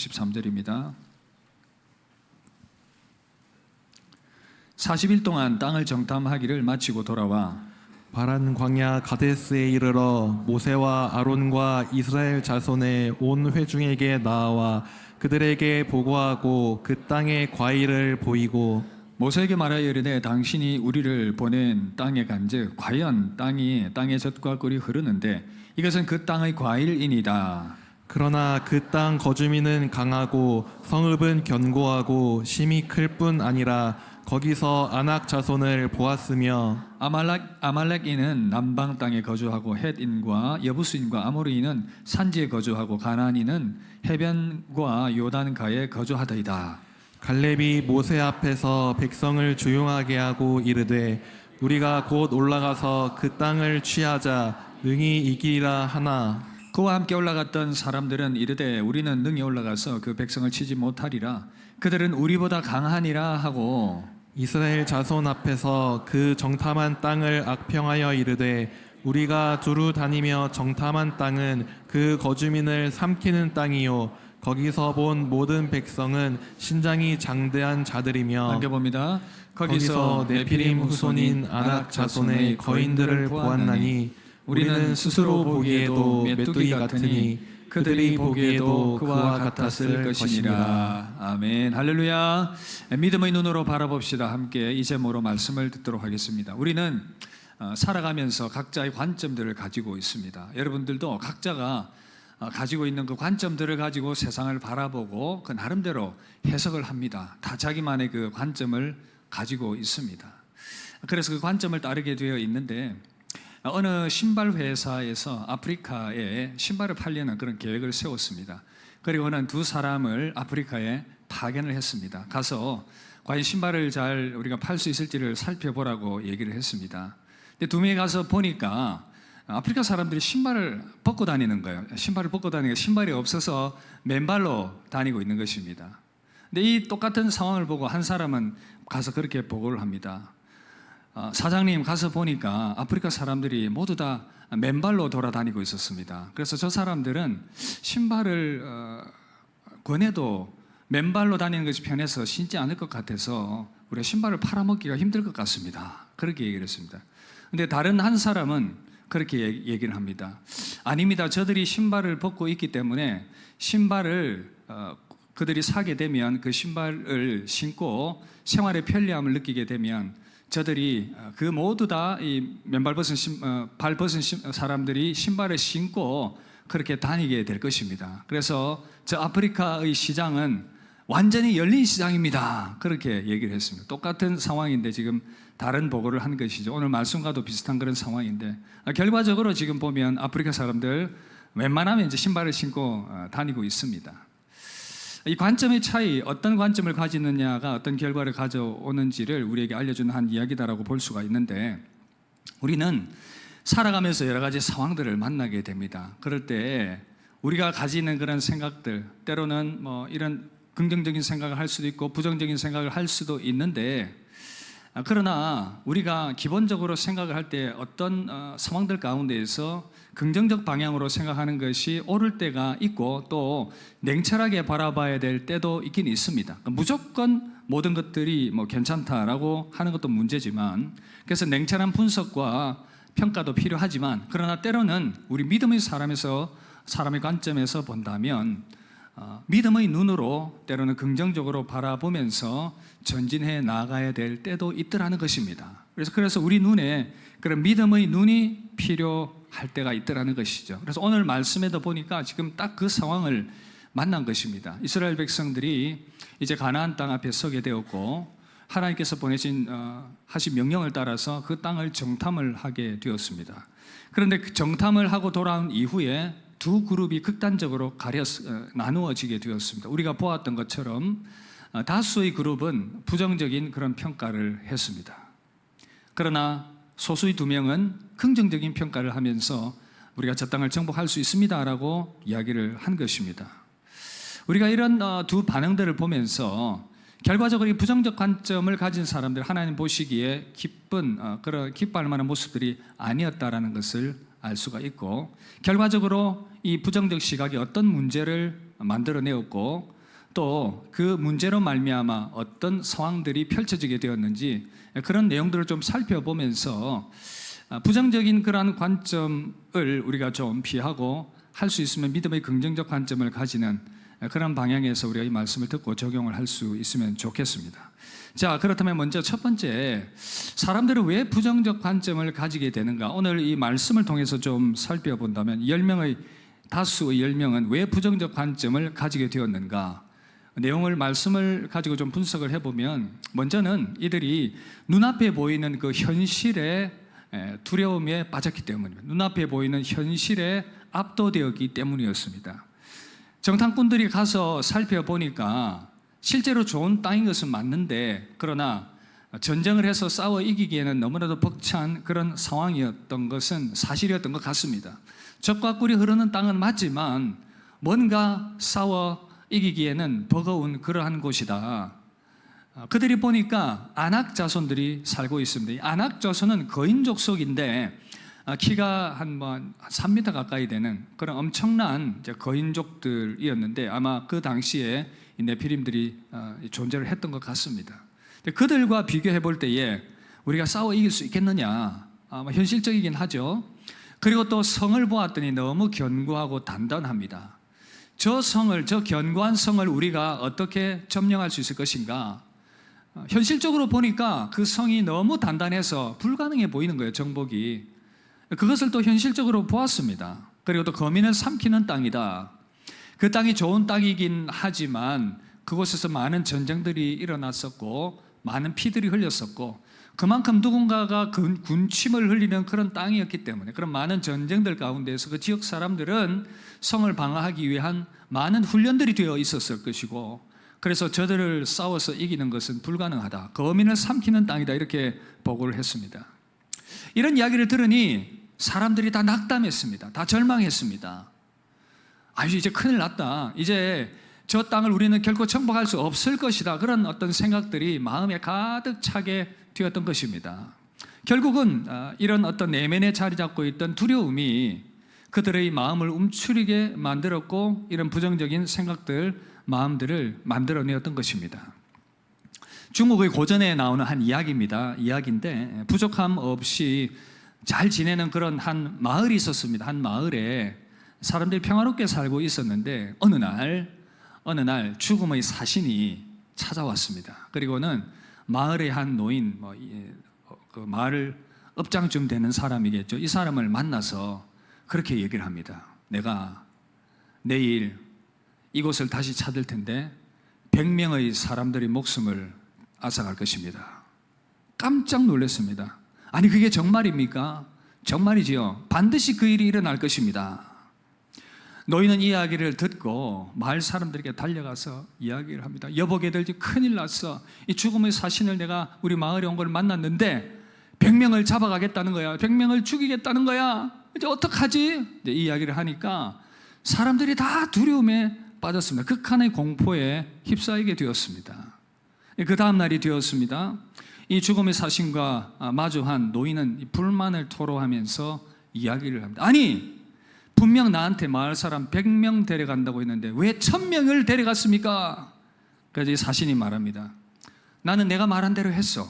33절입니다. 40일 동안 땅을 정탐하기를 마치고 돌아와 바란 광야 가데스에 이르러 모세와 아론과 이스라엘 자손의 온 회중에게 나아와 그들에게 보고하고 그 땅의 과일을 보이고 모세에게 말하여 이르되 당신이 우리를 보낸 땅에 간즉 과연 땅의 젖과 꿀이 흐르는데 이것은 그 땅의 과일이니이다. 그러나 그 땅 거주민은 강하고 성읍은 견고하고 심히 클 뿐 아니라 거기서 아낙 자손을 보았으며 아말렉인은 남방 땅에 거주하고 헷인과 여부스인과 아모리인은 산지에 거주하고 가나안인은 해변과 요단가에 거주하더이다. 갈렙이 모세 앞에서 백성을 조용하게 하고 이르되 우리가 곧 올라가서 그 땅을 취하자 능히 이기리라 하나 그와 함께 올라갔던 사람들은 이르되 우리는 능히 올라가서 그 백성을 치지 못하리라. 그들은 우리보다 강하니라 하고 이스라엘 자손 앞에서 그 정탐한 땅을 악평하여 이르되 우리가 두루 다니며 정탐한 땅은 그 거주민을 삼키는 땅이요 거기서 본 모든 백성은 신장이 장대한 자들이며 남겨봅니다. 거기서 네피림 후손인 아낙 자손의 거인들을 보았나니 우리는 스스로 보기에도 메뚜기 같으니 그들이 보기에도 그와 같았을 것이니라. 아멘. 할렐루야. 믿음의 눈으로 바라봅시다. 함께 이 제목으로 말씀을 듣도록 하겠습니다. 우리는 살아가면서 각자의 관점들을 가지고 있습니다. 여러분들도 각자가 가지고 있는 그 관점들을 가지고 세상을 바라보고 그 나름대로 해석을 합니다. 다 자기만의 그 관점을 가지고 있습니다. 그래서 그 관점을 따르게 되어 있는데 어느 신발 회사에서 아프리카에 신발을 팔려는 그런 계획을 세웠습니다. 그리고는 두 사람을 아프리카에 파견을 했습니다. 가서 과연 신발을 잘 우리가 팔 수 있을지를 살펴보라고 얘기를 했습니다. 근데 두 명이 가서 보니까 아프리카 사람들이 신발을 벗고 다니는 거예요. 신발을 벗고 다니니까 신발이 없어서 맨발로 다니고 있는 것입니다. 근데 이 똑같은 상황을 보고 한 사람은 가서 그렇게 보고를 합니다. 사장님 가서 보니까 아프리카 사람들이 모두 다 맨발로 돌아다니고 있었습니다. 그래서 저 사람들은 신발을 권해도 맨발로 다니는 것이 편해서 신지 않을 것 같아서 우리가 신발을 팔아먹기가 힘들 것 같습니다. 그렇게 얘기를 했습니다. 근데 다른 한 사람은 그렇게 얘기를 합니다. 아닙니다. 저들이 신발을 벗고 있기 때문에 신발을 그들이 사게 되면 그 신발을 신고 생활의 편리함을 느끼게 되면 저들이 그 모두 다 이 맨발 벗은 발 벗은 사람들이 신발을 신고 그렇게 다니게 될 것입니다. 그래서 저 아프리카의 시장은 완전히 열린 시장입니다. 그렇게 얘기를 했습니다. 똑같은 상황인데 지금 다른 보고를 한 것이죠. 오늘 말씀과도 비슷한 그런 상황인데 결과적으로 지금 보면 아프리카 사람들 웬만하면 이제 신발을 신고 다니고 있습니다. 이 관점의 차이, 어떤 관점을 가지느냐가 어떤 결과를 가져오는지를 우리에게 알려주는 한 이야기다라고 볼 수가 있는데 우리는 살아가면서 여러 가지 상황들을 만나게 됩니다. 그럴 때 우리가 가지는 그런 생각들, 때로는 뭐 이런 긍정적인 생각을 할 수도 있고 부정적인 생각을 할 수도 있는데 그러나 우리가 기본적으로 생각을 할 때 어떤 상황들 가운데에서 긍정적 방향으로 생각하는 것이 옳을 때가 있고 또 냉철하게 바라봐야 될 때도 있긴 있습니다. 무조건 모든 것들이 뭐 괜찮다라고 하는 것도 문제지만 그래서 냉철한 분석과 평가도 필요하지만 그러나 때로는 우리 믿음의 사람의 관점에서 본다면 믿음의 눈으로 때로는 긍정적으로 바라보면서 전진해 나가야 될 때도 있더라는 것입니다. 그래서 우리 눈에 그런 믿음의 눈이 필요할 때가 있더라는 것이죠. 그래서 오늘 말씀에도 보니까 지금 딱 그 상황을 만난 것입니다. 이스라엘 백성들이 이제 가나안 땅 앞에 서게 되었고 하나님께서 하신 명령을 따라서 그 땅을 정탐을 하게 되었습니다. 그런데 그 정탐을 하고 돌아온 이후에 두 그룹이 극단적으로 나누어지게 되었습니다. 우리가 보았던 것처럼 다수의 그룹은 부정적인 그런 평가를 했습니다. 그러나 소수의 두 명은 긍정적인 평가를 하면서 우리가 저 땅을 정복할 수 있습니다라고 이야기를 한 것입니다. 우리가 이런 두 반응들을 보면서 결과적으로 이 부정적 관점을 가진 사람들 하나님 보시기에 그런 기뻐할 만한 모습들이 아니었다라는 것을 알 수가 있고 결과적으로 이 부정적 시각이 어떤 문제를 만들어내었고 또 그 문제로 말미암아 어떤 상황들이 펼쳐지게 되었는지 그런 내용들을 좀 살펴보면서 부정적인 그러한 관점을 우리가 좀 피하고 할 수 있으면 믿음의 긍정적 관점을 가지는 그런 방향에서 우리가 이 말씀을 듣고 적용을 할 수 있으면 좋겠습니다. 자, 그렇다면 먼저 첫 번째, 사람들은 왜 부정적 관점을 가지게 되는가? 오늘 이 말씀을 통해서 좀 살펴본다면 10명의 다수의 10명은 왜 부정적 관점을 가지게 되었는가? 내용을 말씀을 가지고 좀 분석을 해보면 먼저는 이들이 눈앞에 보이는 그 현실의 두려움에 빠졌기 때문입니다. 눈앞에 보이는 현실에 압도되었기 때문이었습니다. 정탐꾼들이 가서 살펴보니까 실제로 좋은 땅인 것은 맞는데 그러나 전쟁을 해서 싸워 이기기에는 너무나도 벅찬 그런 상황이었던 것은 사실이었던 것 같습니다. 적과 꿀이 흐르는 땅은 맞지만 뭔가 싸워 이기기에는 버거운 그러한 곳이다. 그들이 보니까 아낙 자손들이 살고 있습니다. 이 아낙 자손은 거인 족속인데 키가 한 3m 가까이 되는 그런 엄청난 거인족들이었는데 아마 그 당시에 네피림들이 존재를 했던 것 같습니다. 그들과 비교해 볼 때에 우리가 싸워 이길 수 있겠느냐? 아마 현실적이긴 하죠. 그리고 또 성을 보았더니 너무 견고하고 단단합니다. 저 견고한 성을 우리가 어떻게 점령할 수 있을 것인가? 현실적으로 보니까 그 성이 너무 단단해서 불가능해 보이는 거예요, 정복이. 그것을 또 현실적으로 보았습니다. 그리고 또 거민을 삼키는 땅이다. 그 땅이 좋은 땅이긴 하지만 그곳에서 많은 전쟁들이 일어났었고 많은 피들이 흘렸었고 그만큼 누군가가 군침을 흘리는 그런 땅이었기 때문에 그런 많은 전쟁들 가운데서 그 지역 사람들은 성을 방어하기 위한 많은 훈련들이 되어 있었을 것이고 그래서 저들을 싸워서 이기는 것은 불가능하다. 거민을 삼키는 땅이다. 이렇게 보고를 했습니다. 이런 이야기를 들으니 사람들이 다 낙담했습니다. 다 절망했습니다. 이제 큰일 났다. 이제 저 땅을 우리는 결코 정복할 수 없을 것이다. 그런 어떤 생각들이 마음에 가득 차게 되었던 것입니다. 결국은 이런 어떤 내면에 자리 잡고 있던 두려움이 그들의 마음을 움츠리게 만들었고 이런 부정적인 생각들, 마음들을 만들어내었던 것입니다. 중국의 고전에 나오는 한 이야기인데 부족함 없이 잘 지내는 그런 한 마을이 있었습니다. 한 마을에 사람들이 평화롭게 살고 있었는데 어느 날 죽음의 사신이 찾아왔습니다. 그리고는 마을의 한 노인, 그 마을 업장쯤 되는 사람이겠죠. 이 사람을 만나서 그렇게 얘기를 합니다. 내가 내일 이곳을 다시 찾을 텐데 100명의 사람들의 목숨을 앗아갈 것입니다. 깜짝 놀랐습니다. 아니 그게 정말입니까? 정말이지요. 반드시 그 일이 일어날 것입니다. 노인은 이 이야기를 듣고 마을 사람들에게 달려가서 이야기를 합니다. 여보게들 큰일 났어. 이 죽음의 사신을 내가 우리 마을에 온 걸 만났는데 100명을 잡아가겠다는 거야. 100명을 죽이겠다는 거야. 이제 어떡하지? 이제 이 이야기를 하니까 사람들이 다 두려움에 빠졌습니다. 극한의 공포에 휩싸이게 되었습니다. 그 다음 날이 되었습니다. 이 죽음의 사신과 마주한 노인은 불만을 토로하면서 이야기를 합니다. 아니 분명 나한테 마을 사람 100명 데려간다고 했는데 왜 1000명을 데려갔습니까? 그래서 이 사신이 말합니다. 나는 내가 말한 대로 했어.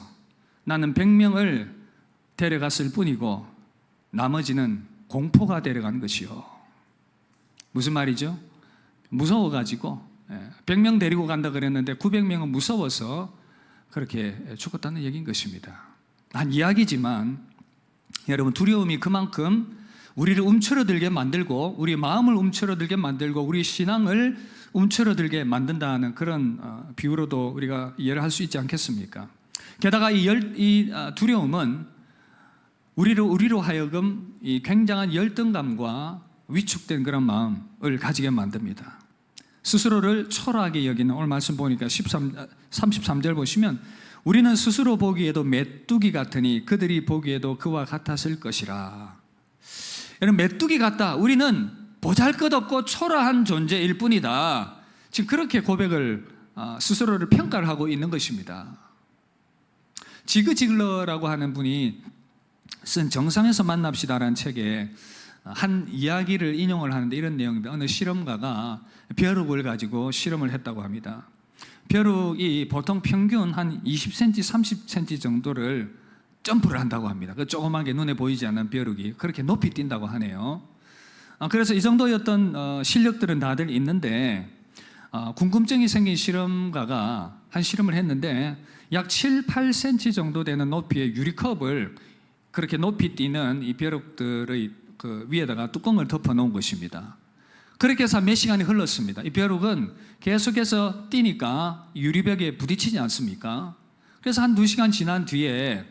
나는 100명을 데려갔을 뿐이고 나머지는 공포가 데려간 것이요. 무슨 말이죠? 무서워가지고 100명 데리고 간다 그랬는데 900명은 무서워서 그렇게 죽었다는 얘기인 것입니다. 한 이야기지만 여러분 두려움이 그만큼 우리를 움츠러들게 만들고 우리 마음을 움츠러들게 만들고 우리 신앙을 움츠러들게 만든다는 그런 비유로도 우리가 이해를 할 수 있지 않겠습니까? 게다가 이 두려움은 우리로 하여금 이 굉장한 열등감과 위축된 그런 마음을 가지게 만듭니다. 스스로를 초라하게 여기는 오늘 말씀 보니까 33절 보시면 우리는 스스로 보기에도 메뚜기 같으니 그들이 보기에도 그와 같았을 것이라. 여러분 메뚜기 같다. 우리는 보잘것없고 초라한 존재일 뿐이다. 지금 그렇게 고백을 스스로를 평가를 하고 있는 것입니다. 지그 지글러라고 하는 분이 쓴 정상에서 만납시다라는 책에 한 이야기를 인용을 하는데 이런 내용입니다. 어느 실험가가 벼룩을 가지고 실험을 했다고 합니다. 벼룩이 보통 평균 한 20cm, 30cm 정도를 점프를 한다고 합니다. 그 조그만 게 눈에 보이지 않는 벼룩이 그렇게 높이 뛴다고 하네요. 그래서 이 정도였던 실력들은 다들 있는데 궁금증이 생긴 실험가가 한 실험을 했는데 약 7, 8cm 정도 되는 높이의 유리컵을 그렇게 높이 뛰는 이 벼룩들의 그 위에다가 뚜껑을 덮어 놓은 것입니다. 그렇게 해서 몇 시간이 흘렀습니다. 이 벼룩은 계속해서 뛰니까 유리벽에 부딪히지 않습니까? 그래서 한 2시간 지난 뒤에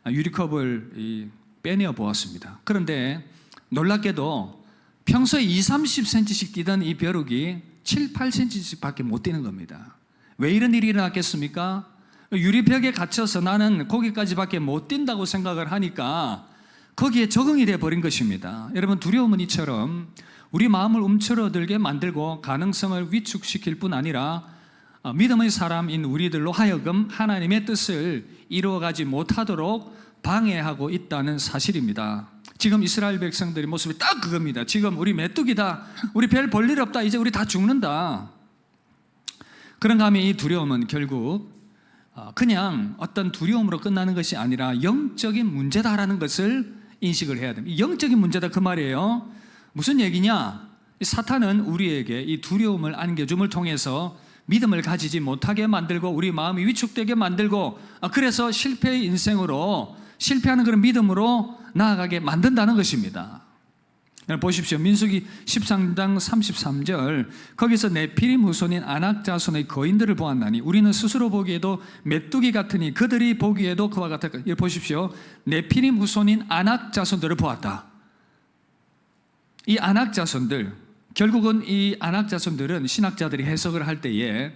유리컵을 빼내어 보았습니다. 그런데 놀랍게도 평소에 20, 30cm씩 뛰던 이 벼룩이 7, 8cm씩 밖에 못 뛰는 겁니다. 왜 이런 일이 일어났겠습니까? 유리벽에 갇혀서 나는 거기까지밖에 못 뛴다고 생각을 하니까 거기에 적응이 돼 버린 것입니다. 여러분, 두려움은 이처럼 우리 마음을 움츠러들게 만들고 가능성을 위축시킬 뿐 아니라 믿음의 사람인 우리들로 하여금 하나님의 뜻을 이루어가지 못하도록 방해하고 있다는 사실입니다. 지금 이스라엘 백성들의 모습이 딱 그겁니다. 지금 우리 메뚜기다, 우리 별 볼 일 없다, 이제 우리 다 죽는다. 그런가 하면 이 두려움은 결국 그냥 어떤 두려움으로 끝나는 것이 아니라 영적인 문제다라는 것을 인식을 해야 됩니다. 영적인 문제다 그 말이에요. 무슨 얘기냐? 사탄은 우리에게 이 두려움을 안겨줌을 통해서 믿음을 가지지 못하게 만들고 우리 마음이 위축되게 만들고 그래서 실패의 인생으로 실패하는 그런 믿음으로 나아가게 만든다는 것입니다. 보십시오. 민수기 13장 33절 거기서 네피림 후손인 아낙 자손의 거인들을 보았나니 우리는 스스로 보기에도 메뚜기 같으니 그들이 보기에도 그와 같을 것. 보십시오. 네피림 후손인 아낙 자손들을 보았다. 이 아낙 자손들, 결국은 이 아낙 자손들은 신학자들이 해석을 할 때에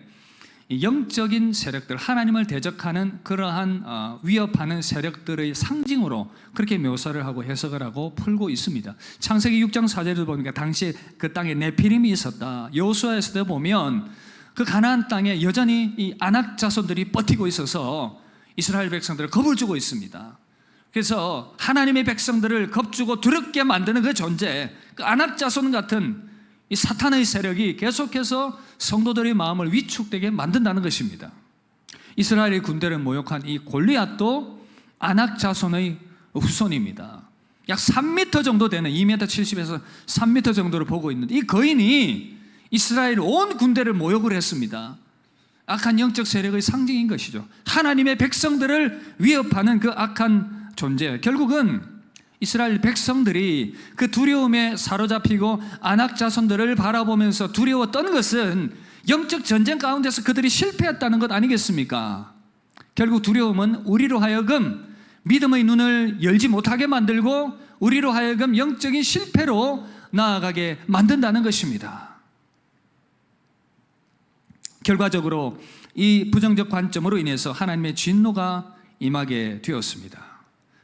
영적인 세력들, 하나님을 대적하는 그러한 위협하는 세력들의 상징으로 그렇게 묘사를 하고 해석을 하고 풀고 있습니다. 창세기 6장 4절을 보니까 당시에 그 땅에 네피림이 있었다. 여호수아에서도 보면 그 가나안 땅에 여전히 이 아낙 자손들이 버티고 있어서 이스라엘 백성들을 겁을 주고 있습니다. 그래서 하나님의 백성들을 겁주고 두렵게 만드는 그 존재, 그 아낙 자손 같은 이 사탄의 세력이 계속해서 성도들의 마음을 위축되게 만든다는 것입니다. 이스라엘의 군대를 모욕한 이 골리앗도 아낙 자손의 후손입니다. 약 3m 정도 되는 2m 70에서 3m 정도를 보고 있는데 이 거인이 이스라엘 온 군대를 모욕을 했습니다. 악한 영적 세력의 상징인 것이죠. 하나님의 백성들을 위협하는 그 악한 존재, 결국은 이스라엘 백성들이 그 두려움에 사로잡히고 아낙 자손들을 바라보면서 두려워 떠는 것은 영적 전쟁 가운데서 그들이 실패했다는 것 아니겠습니까? 결국 두려움은 우리로 하여금 믿음의 눈을 열지 못하게 만들고 우리로 하여금 영적인 실패로 나아가게 만든다는 것입니다. 결과적으로 이 부정적 관점으로 인해서 하나님의 진노가 임하게 되었습니다.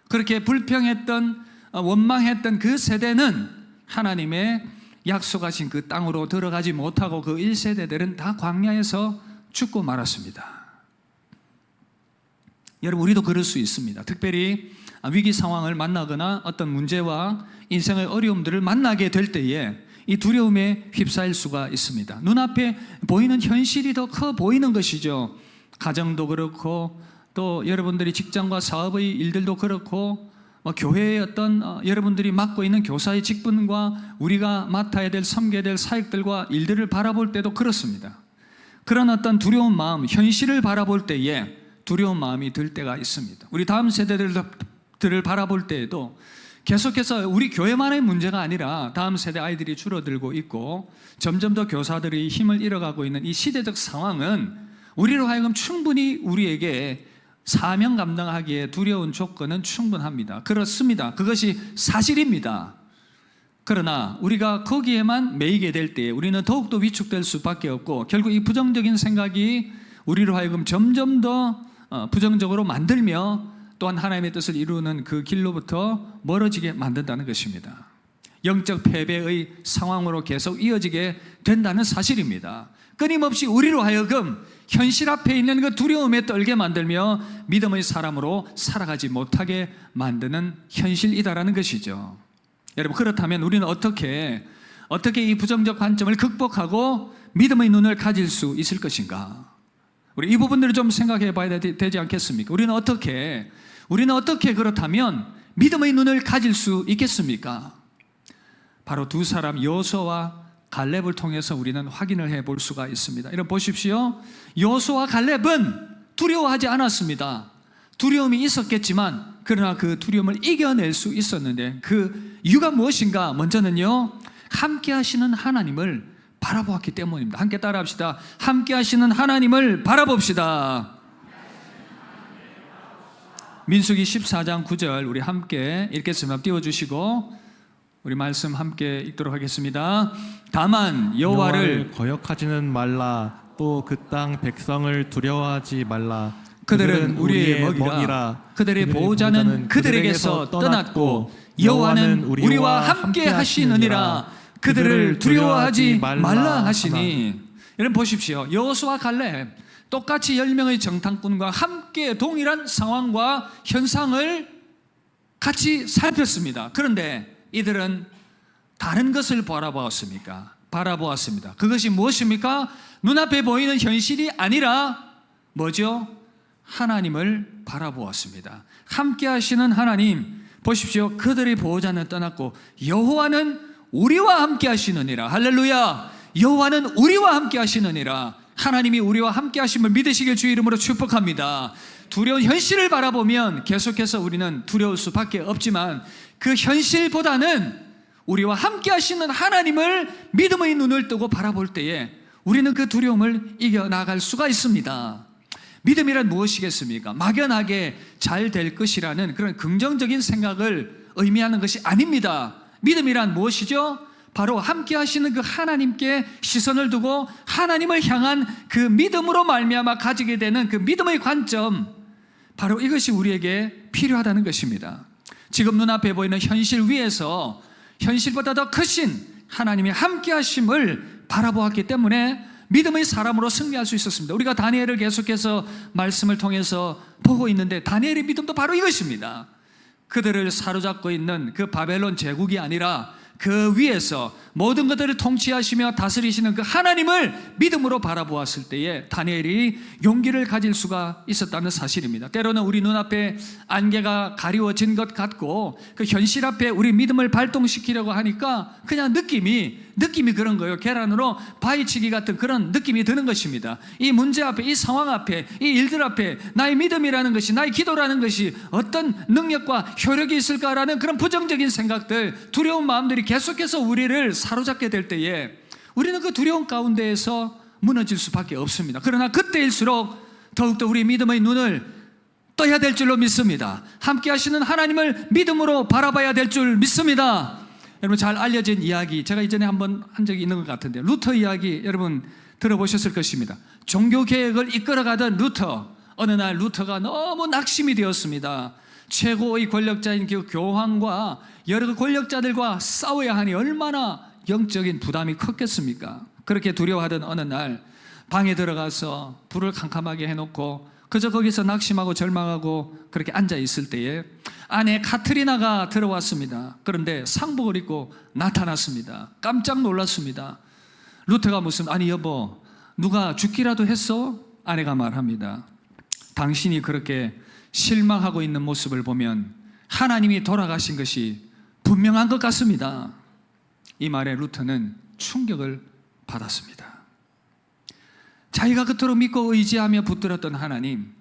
그렇게 불평했던 원망했던 그 세대는 하나님의 약속하신 그 땅으로 들어가지 못하고 그 1세대들은 다 광야에서 죽고 말았습니다. 여러분, 우리도 그럴 수 있습니다. 특별히 위기 상황을 만나거나 어떤 문제와 인생의 어려움들을 만나게 될 때에 이 두려움에 휩싸일 수가 있습니다. 눈앞에 보이는 현실이 더 커 보이는 것이죠. 가정도 그렇고 또 여러분들이 직장과 사업의 일들도 그렇고 교회의 어떤 여러분들이 맡고 있는 교사의 직분과 우리가 맡아야 될 섬겨야 될 사역들과 일들을 바라볼 때도 그렇습니다. 그런 어떤 두려운 마음, 현실을 바라볼 때에 두려운 마음이 들 때가 있습니다. 우리 다음 세대들을 바라볼 때에도 계속해서 우리 교회만의 문제가 아니라 다음 세대 아이들이 줄어들고 있고 점점 더 교사들이 힘을 잃어가고 있는 이 시대적 상황은 우리로 하여금 충분히 우리에게 사명 감당하기에 두려운 조건은 충분합니다. 그렇습니다. 그것이 사실입니다. 그러나 우리가 거기에만 매이게 될 때 우리는 더욱더 위축될 수밖에 없고 결국 이 부정적인 생각이 우리로 하여금 점점 더 부정적으로 만들며 또한 하나님의 뜻을 이루는 그 길로부터 멀어지게 만든다는 것입니다. 영적 패배의 상황으로 계속 이어지게 된다는 사실입니다. 끊임없이 우리로 하여금 현실 앞에 있는 그 두려움에 떨게 만들며 믿음의 사람으로 살아가지 못하게 만드는 현실이다라는 것이죠. 여러분, 그렇다면 우리는 어떻게 이 부정적 관점을 극복하고 믿음의 눈을 가질 수 있을 것인가? 우리 이 부분들을 좀 생각해 봐야 되지 않겠습니까? 우리는 어떻게 그렇다면 믿음의 눈을 가질 수 있겠습니까? 바로 두 사람 여호수아와 갈렙을 통해서 우리는 확인을 해볼 수가 있습니다. 여러분 보십시오. 여호수아와 갈렙은 두려워하지 않았습니다. 두려움이 있었겠지만 그러나 그 두려움을 이겨낼 수 있었는데 그 이유가 무엇인가? 먼저는요, 함께 하시는 하나님을 바라보았기 때문입니다. 함께 따라합시다. 함께 하시는 하나님을 바라봅시다. 민수기 14장 9절 우리 함께 읽겠습니다. 띄워주시고 우리 말씀 함께 읽도록 하겠습니다. 다만 여호와를 거역하지는 말라. 또 그 땅 백성을 두려워하지 말라. 그들은 우리의 먹이라. 그들의 보호자는 그들에게서 떠났고 여호와는 우리와 함께 하시느니라. 그들을 두려워하지 말라 하시니. 여러분 보십시오. 여호수아 갈렙 똑같이 10명의 정탐꾼과 함께 동일한 상황과 현상을 같이 살폈습니다. 그런데 이들은 다른 것을 바라보았습니다. 그것이 무엇입니까? 눈앞에 보이는 현실이 아니라 뭐죠? 하나님을 바라보았습니다. 함께 하시는 하나님 보십시오. 그들의 보호자는 떠났고 여호와는 우리와 함께 하시느니라. 할렐루야. 여호와는 우리와 함께 하시느니라. 하나님이 우리와 함께 하심을 믿으시길 주의 이름으로 축복합니다. 두려운 현실을 바라보면 계속해서 우리는 두려울 수밖에 없지만 그 현실보다는 우리와 함께 하시는 하나님을 믿음의 눈을 뜨고 바라볼 때에 우리는 그 두려움을 이겨나갈 수가 있습니다. 믿음이란 무엇이겠습니까? 막연하게 잘 될 것이라는 그런 긍정적인 생각을 의미하는 것이 아닙니다. 믿음이란 무엇이죠? 바로 함께 하시는 그 하나님께 시선을 두고 하나님을 향한 그 믿음으로 말미암아 가지게 되는 그 믿음의 관점, 바로 이것이 우리에게 필요하다는 것입니다. 지금 눈앞에 보이는 현실 위에서 현실보다 더 크신 하나님의 함께 하심을 바라보았기 때문에 믿음의 사람으로 승리할 수 있었습니다. 우리가 다니엘을 계속해서 말씀을 통해서 보고 있는데 다니엘의 믿음도 바로 이것입니다. 그들을 사로잡고 있는 그 바벨론 제국이 아니라 그 위에서 모든 것들을 통치하시며 다스리시는 그 하나님을 믿음으로 바라보았을 때에 다니엘이 용기를 가질 수가 있었다는 사실입니다. 때로는 우리 눈앞에 안개가 가리워진 것 같고 그 현실 앞에 우리 믿음을 발동시키려고 하니까 그냥 느낌이 그런 거예요. 계란으로 바위치기 같은 그런 느낌이 드는 것입니다. 이 문제 앞에, 이 상황 앞에, 이 일들 앞에 나의 믿음이라는 것이, 나의 기도라는 것이 어떤 능력과 효력이 있을까라는 그런 부정적인 생각들, 두려운 마음들이 계속해서 우리를 사로잡게 될 때에 우리는 그 두려움 가운데에서 무너질 수밖에 없습니다. 그러나 그때일수록 더욱더 우리 믿음의 눈을 떠야 될 줄로 믿습니다. 함께 하시는 하나님을 믿음으로 바라봐야 될 줄 믿습니다. 여러분 잘 알려진 이야기, 제가 이전에 한번 한 적이 있는 것 같은데 루터 이야기 여러분 들어보셨을 것입니다. 종교개혁을 이끌어가던 루터, 어느 날 루터가 너무 낙심이 되었습니다. 최고의 권력자인 그 교황과 여러 권력자들과 싸워야 하니 얼마나 영적인 부담이 컸겠습니까? 그렇게 두려워하던 어느 날 방에 들어가서 불을 캄캄하게 해놓고 그저 거기서 낙심하고 절망하고 그렇게 앉아 있을 때에 아내 카트리나가 들어왔습니다. 그런데 상복을 입고 나타났습니다. 깜짝 놀랐습니다. 루터가 아니 여보, 누가 죽기라도 했어? 아내가 말합니다. 당신이 그렇게 실망하고 있는 모습을 보면 하나님이 돌아가신 것이 분명한 것 같습니다. 이 말에 루터는 충격을 받았습니다. 자기가 그토록 믿고 의지하며 붙들었던 하나님,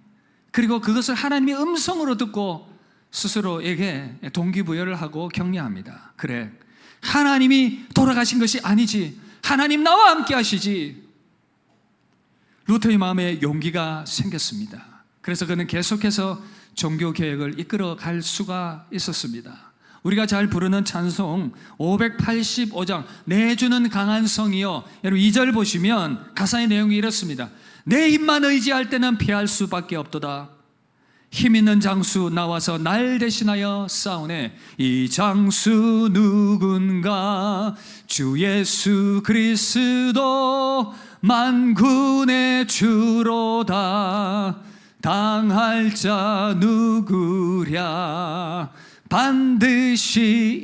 그리고 그것을 하나님의 음성으로 듣고 스스로에게 동기부여를 하고 격려합니다. 그래, 하나님이 돌아가신 것이 아니지, 하나님 나와 함께 하시지. 루터의 마음에 용기가 생겼습니다. 그래서 그는 계속해서 종교개혁을 이끌어 갈 수가 있었습니다. 우리가 잘 부르는 찬송 585장 내 주는 강한 성이요, 여러분 2절 보시면 가사의 내용이 이렇습니다. 내 힘만 의지할 때는 피할 수밖에 없도다. 힘 있는 장수 나와서 날 대신하여 싸우네. 이 장수 누군가? 주 예수 그리스도 만군의 주로다. 당할 자 누구랴? 반드시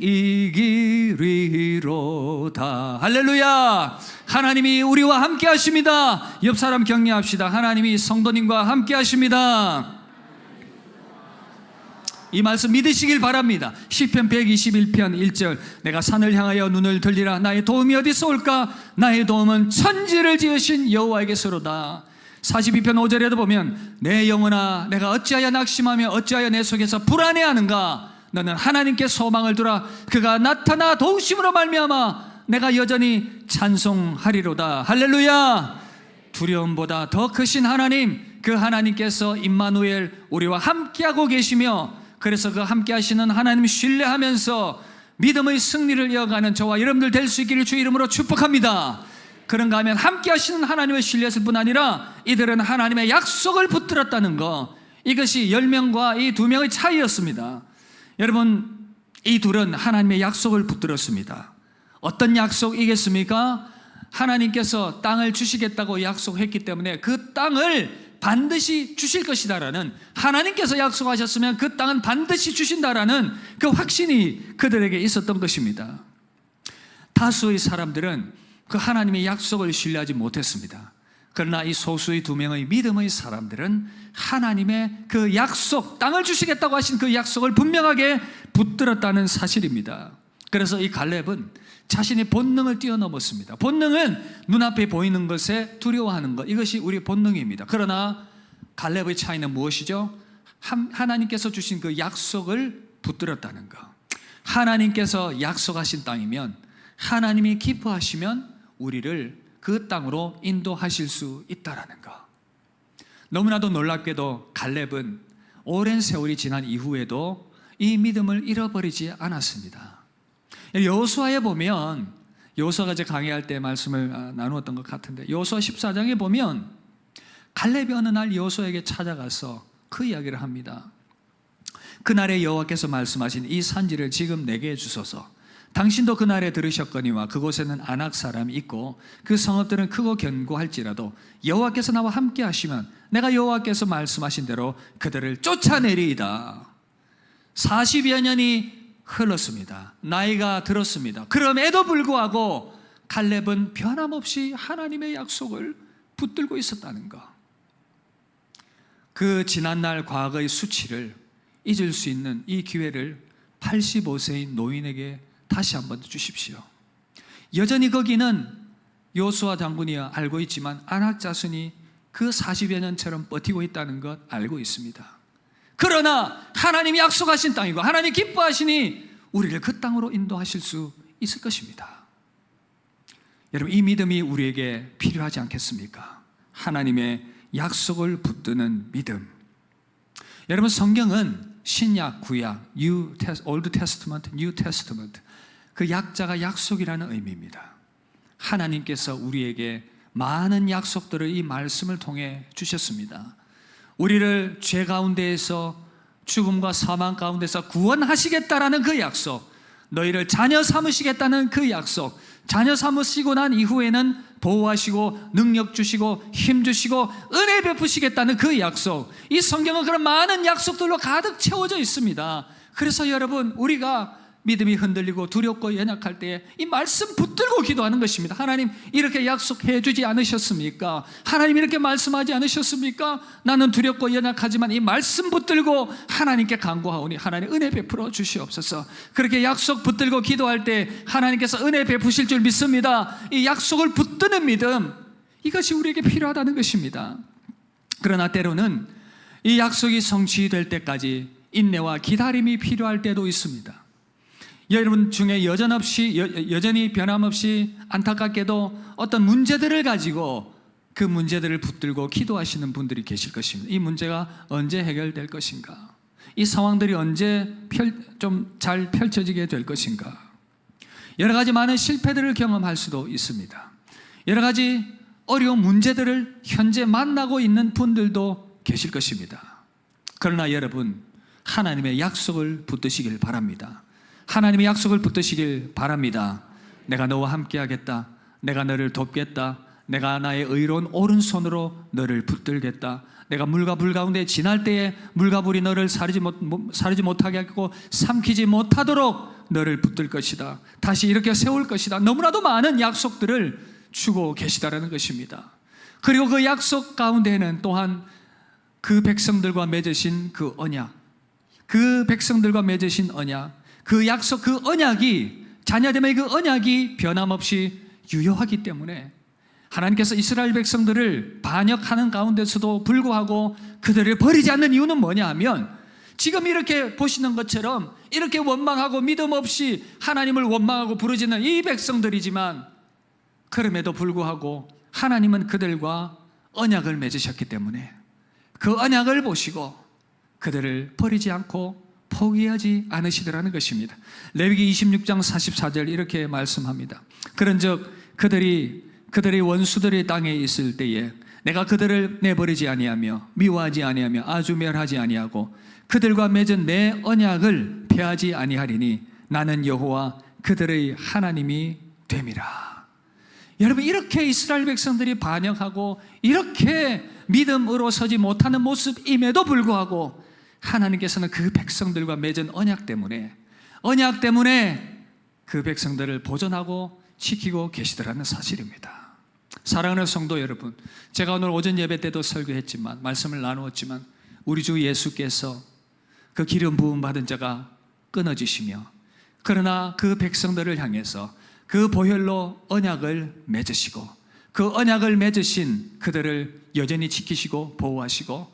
이기리로다. 할렐루야. 하나님이 우리와 함께 하십니다. 옆 사람 격려합시다. 하나님이 성도님과 함께 하십니다. 이 말씀 믿으시길 바랍니다. 시편 121편 1절, 내가 산을 향하여 눈을 들리라. 나의 도움이 어디서 올까? 나의 도움은 천지를 지으신 여호와에게서로다. 42편 5절에도 보면 내 영혼아 내가 어찌하여 낙심하며 어찌하여 내 속에서 불안해하는가? 너는 하나님께 소망을 두라. 그가 나타나 도우심으로 말미암아 내가 여전히 찬송하리로다. 할렐루야. 두려움보다 더 크신 하나님, 그 하나님께서 임마누엘 우리와 함께하고 계시며, 그래서 그 함께 하시는 하나님 신뢰하면서 믿음의 승리를 이어가는 저와 여러분들 될 수 있기를 주 이름으로 축복합니다. 그런가 하면 함께 하시는 하나님을 신뢰했을 뿐 아니라 이들은 하나님의 약속을 붙들었다는 것, 이것이 10명과 이 2명의 차이였습니다. 여러분, 이 둘은 하나님의 약속을 붙들었습니다. 어떤 약속이겠습니까? 하나님께서 땅을 주시겠다고 약속했기 때문에 그 땅을 반드시 주실 것이다라는, 하나님께서 약속하셨으면 그 땅은 반드시 주신다라는 그 확신이 그들에게 있었던 것입니다. 다수의 사람들은 그 하나님의 약속을 신뢰하지 못했습니다. 그러나 이 소수의 2명의 믿음의 사람들은 하나님의 그 약속, 땅을 주시겠다고 하신 그 약속을 분명하게 붙들었다는 사실입니다. 그래서 이 갈렙은 자신의 본능을 뛰어넘었습니다. 본능은 눈앞에 보이는 것에 두려워하는 것, 이것이 우리의 본능입니다. 그러나 갈렙의 차이는 무엇이죠? 하나님께서 주신 그 약속을 붙들었다는 것. 하나님께서 약속하신 땅이면, 하나님이 기뻐하시면 우리를 그 땅으로 인도하실 수 있다라는 것. 너무나도 놀랍게도 갈렙은 오랜 세월이 지난 이후에도 이 믿음을 잃어버리지 않았습니다. 여호수아에 보면, 여호수아가 이제 강의할 때 말씀을 나누었던 것 같은데, 여호수아 14장에 보면 갈렙이 어느 날 여호수아에게 찾아가서 그 이야기를 합니다. 그날에 여호와께서 말씀하신 이 산지를 지금 내게 주소서. 당신도 그날에 들으셨거니와 그곳에는 아낙 사람이 있고 그 성읍들은 크고 견고할지라도 여호와께서 나와 함께 하시면 내가 여호와께서 말씀하신 대로 그들을 쫓아내리이다. 40여 년이 흘렀습니다. 나이가 들었습니다. 그럼에도 불구하고 갈렙은 변함없이 하나님의 약속을 붙들고 있었다는 것. 그 지난날 과거의 수치를 잊을 수 있는 이 기회를 85세인 노인에게 다시 한번 주십시오. 여전히 거기는 여호수아 장군이 알고 있지만 아낙 자손이 그 40여 년처럼 버티고 있다는 것 알고 있습니다. 그러나 하나님이 약속하신 땅이고 하나님 기뻐하시니 우리를 그 땅으로 인도하실 수 있을 것입니다. 여러분, 이 믿음이 우리에게 필요하지 않겠습니까? 하나님의 약속을 붙드는 믿음. 여러분, 성경은 신약, 구약, Old Testament, New Testament, 그 약자가 약속이라는 의미입니다. 하나님께서 우리에게 많은 약속들을 이 말씀을 통해 주셨습니다. 우리를 죄 가운데에서, 죽음과 사망 가운데서 구원하시겠다라는 그 약속, 너희를 자녀 삼으시겠다는 그 약속, 자녀 삼으시고 난 이후에는 보호하시고 능력 주시고 힘 주시고 은혜 베푸시겠다는 그 약속, 이 성경은 그런 많은 약속들로 가득 채워져 있습니다. 그래서 여러분, 우리가 믿음이 흔들리고 두렵고 연약할 때 이 말씀 붙들고 기도하는 것입니다. 하나님, 이렇게 약속해 주지 않으셨습니까? 하나님, 이렇게 말씀하지 않으셨습니까? 나는 두렵고 연약하지만 이 말씀 붙들고 하나님께 간구하오니 하나님 은혜 베풀어 주시옵소서. 그렇게 약속 붙들고 기도할 때 하나님께서 은혜 베푸실 줄 믿습니다. 이 약속을 붙드는 믿음, 이것이 우리에게 필요하다는 것입니다. 그러나 때로는 이 약속이 성취될 때까지 인내와 기다림이 필요할 때도 있습니다. 여러분 중에 여전히 변함없이 안타깝게도 어떤 문제들을 가지고 그 문제들을 붙들고 기도하시는 분들이 계실 것입니다. 이 문제가 언제 해결될 것인가? 이 상황들이 언제 좀 잘 펼쳐지게 될 것인가? 여러 가지 많은 실패들을 경험할 수도 있습니다. 여러 가지 어려운 문제들을 현재 만나고 있는 분들도 계실 것입니다. 그러나 여러분, 하나님의 약속을 붙드시길 바랍니다. 하나님의 약속을 붙드시길 바랍니다. 내가 너와 함께 하겠다. 내가 너를 돕겠다. 내가 나의 의로운 오른손으로 너를 붙들겠다. 내가 물과 불 가운데 지날 때에 물과 불이 너를 사르지 못하게 하고 삼키지 못하도록 너를 붙들 것이다. 다시 이렇게 세울 것이다. 너무나도 많은 약속들을 주고 계시다라는 것입니다. 그리고 그 약속 가운데에는 또한 그 백성들과 맺으신 그 언약, 그 백성들과 맺으신 언약, 그 약속, 그 언약이, 자녀됨의 그 언약이 변함없이 유효하기 때문에 하나님께서 이스라엘 백성들을 반역하는 가운데서도 불구하고 그들을 버리지 않는 이유는 뭐냐 하면, 지금 이렇게 보시는 것처럼 이렇게 원망하고 믿음 없이 하나님을 원망하고 부르짖는 이 백성들이지만, 그럼에도 불구하고 하나님은 그들과 언약을 맺으셨기 때문에 그 언약을 보시고 그들을 버리지 않고 포기하지 않으시더라는 것입니다. 레위기 26장 44절 이렇게 말씀합니다. 그런즉 그들이 원수들의 땅에 있을 때에 내가 그들을 내버리지 아니하며 미워하지 아니하며 아주 멸하지 아니하고 그들과 맺은 내 언약을 폐하지 아니하리니 나는 여호와 그들의 하나님이 됨이라. 여러분, 이렇게 이스라엘 백성들이 반역하고 이렇게 믿음으로 서지 못하는 모습임에도 불구하고 하나님께서는 그 백성들과 맺은 언약 때문에 그 백성들을 보존하고 지키고 계시더라는 사실입니다. 사랑하는 성도 여러분, 제가 오늘 오전 예배 때도 설교했지만, 말씀을 나누었지만, 우리 주 예수께서 그 기름 부음 받은 자가 끊어지시며, 그러나 그 백성들을 향해서 그 보혈로 언약을 맺으시고, 그 언약을 맺으신 그들을 여전히 지키시고 보호하시고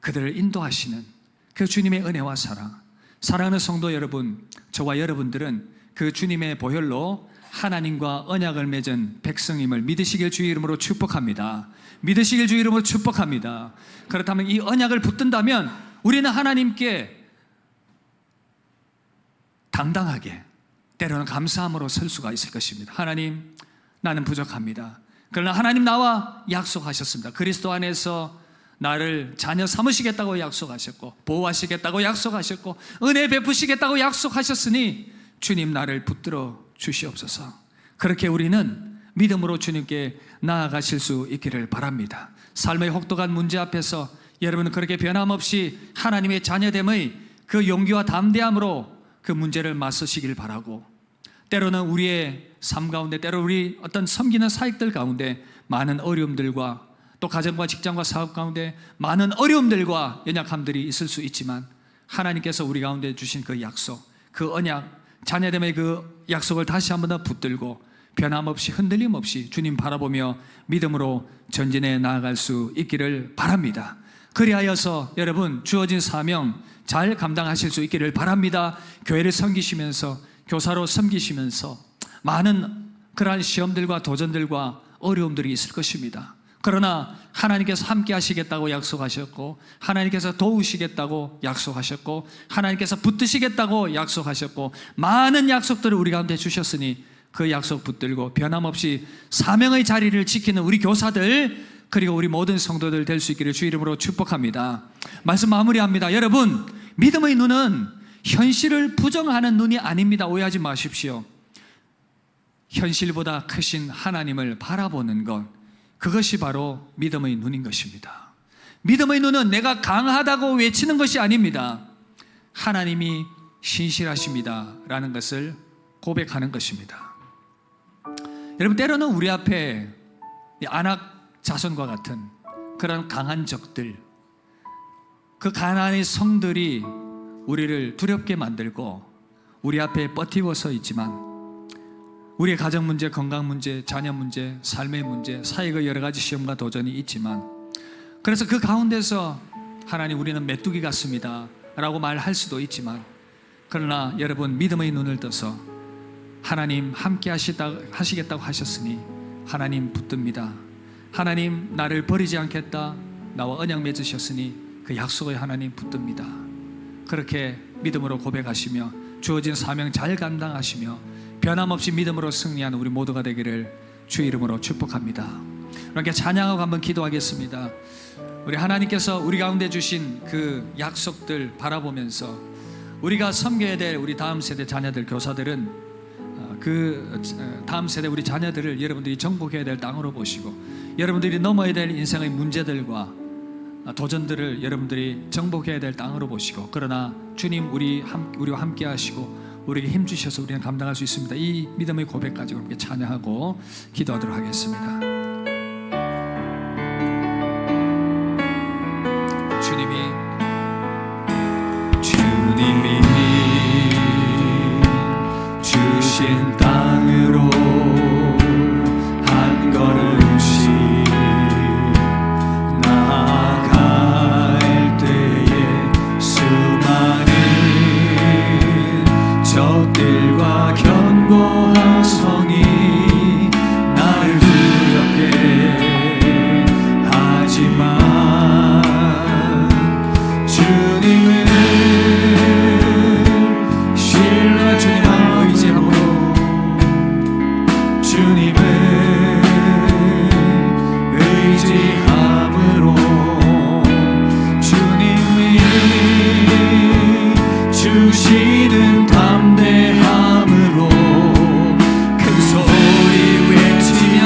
그들을 인도하시는 그 주님의 은혜와 사랑. 사랑하는 성도 여러분, 저와 여러분들은 그 주님의 보혈로 하나님과 언약을 맺은 백성임을 믿으시길 주의 이름으로 축복합니다. 믿으시길 주의 이름으로 축복합니다. 그렇다면 이 언약을 붙든다면 우리는 하나님께 당당하게, 때로는 감사함으로 설 수가 있을 것입니다. 하나님, 나는 부족합니다. 그러나 하나님 나와 약속하셨습니다. 그리스도 안에서 나를 자녀 삼으시겠다고 약속하셨고, 보호하시겠다고 약속하셨고, 은혜 베푸시겠다고 약속하셨으니 주님 나를 붙들어 주시옵소서. 그렇게 우리는 믿음으로 주님께 나아가실 수 있기를 바랍니다. 삶의 혹독한 문제 앞에서 여러분은 그렇게 변함없이 하나님의 자녀됨의 그 용기와 담대함으로 그 문제를 맞서시길 바라고, 때로는 우리의 삶 가운데, 때로 우리 어떤 섬기는 사역들 가운데 많은 어려움들과, 또 가정과 직장과 사업 가운데 많은 어려움들과 연약함들이 있을 수 있지만, 하나님께서 우리 가운데 주신 그 약속, 그 언약, 자녀됨의 그 약속을 다시 한번 더 붙들고 변함없이 흔들림 없이 주님 바라보며 믿음으로 전진해 나아갈 수 있기를 바랍니다. 그리하여서 여러분, 주어진 사명 잘 감당하실 수 있기를 바랍니다. 교회를 섬기시면서, 교사로 섬기시면서 많은 그러한 시험들과 도전들과 어려움들이 있을 것입니다. 그러나 하나님께서 함께 하시겠다고 약속하셨고, 하나님께서 도우시겠다고 약속하셨고, 하나님께서 붙드시겠다고 약속하셨고, 많은 약속들을 우리 가운데 주셨으니 그 약속 붙들고 변함없이 사명의 자리를 지키는 우리 교사들, 그리고 우리 모든 성도들 될 수 있기를 주 이름으로 축복합니다. 말씀 마무리합니다. 여러분, 믿음의 눈은 현실을 부정하는 눈이 아닙니다. 오해하지 마십시오. 현실보다 크신 하나님을 바라보는 것, 그것이 바로 믿음의 눈인 것입니다. 믿음의 눈은 내가 강하다고 외치는 것이 아닙니다. 하나님이 신실하십니다 라는 것을 고백하는 것입니다. 여러분, 때로는 우리 앞에 안악 자손과 같은 그런 강한 적들, 그 가나안의 성들이 우리를 두렵게 만들고 우리 앞에 버티고 서 있지만, 우리의 가정 문제, 건강 문제, 자녀 문제, 삶의 문제, 사역의 여러 가지 시험과 도전이 있지만, 그래서 그 가운데서 하나님, 우리는 메뚜기 같습니다 라고 말할 수도 있지만, 그러나 여러분, 믿음의 눈을 떠서 하나님 함께 하시겠다고 하셨으니 하나님 붙듭니다. 하나님, 나를 버리지 않겠다, 나와 언약 맺으셨으니 그 약속의 하나님 붙듭니다. 그렇게 믿음으로 고백하시며 주어진 사명 잘 감당하시며 변함없이 믿음으로 승리하는 우리 모두가 되기를 주 이름으로 축복합니다. 이렇게 찬양하고 한번 기도하겠습니다. 우리 하나님께서 우리 가운데 주신 그 약속들 바라보면서 우리가 섬겨야 될 우리 다음 세대 자녀들, 교사들은 그 그 다음 세대 우리 자녀들을 여러분들이 정복해야 될 땅으로 보시고, 여러분들이 넘어야 될 인생의 문제들과 도전들을 여러분들이 정복해야 될 땅으로 보시고, 그러나 주님 우리와 함께 하시고 우리에게 힘 주셔서 우리는 감당할 수 있습니다. 이 믿음의 고백 가지고 함께 찬양하고 기도하도록 하겠습니다. 주님이 주신 땅으로 한 걸음씩 나아갈 때에 수많은 적들과 견고한 성이 나를 두렵게 하지만 주님은 신뢰, 주님을 의지함으로, 주님을 의지함으로, 주님이 주시는 담대함으로 큰 소리 외치며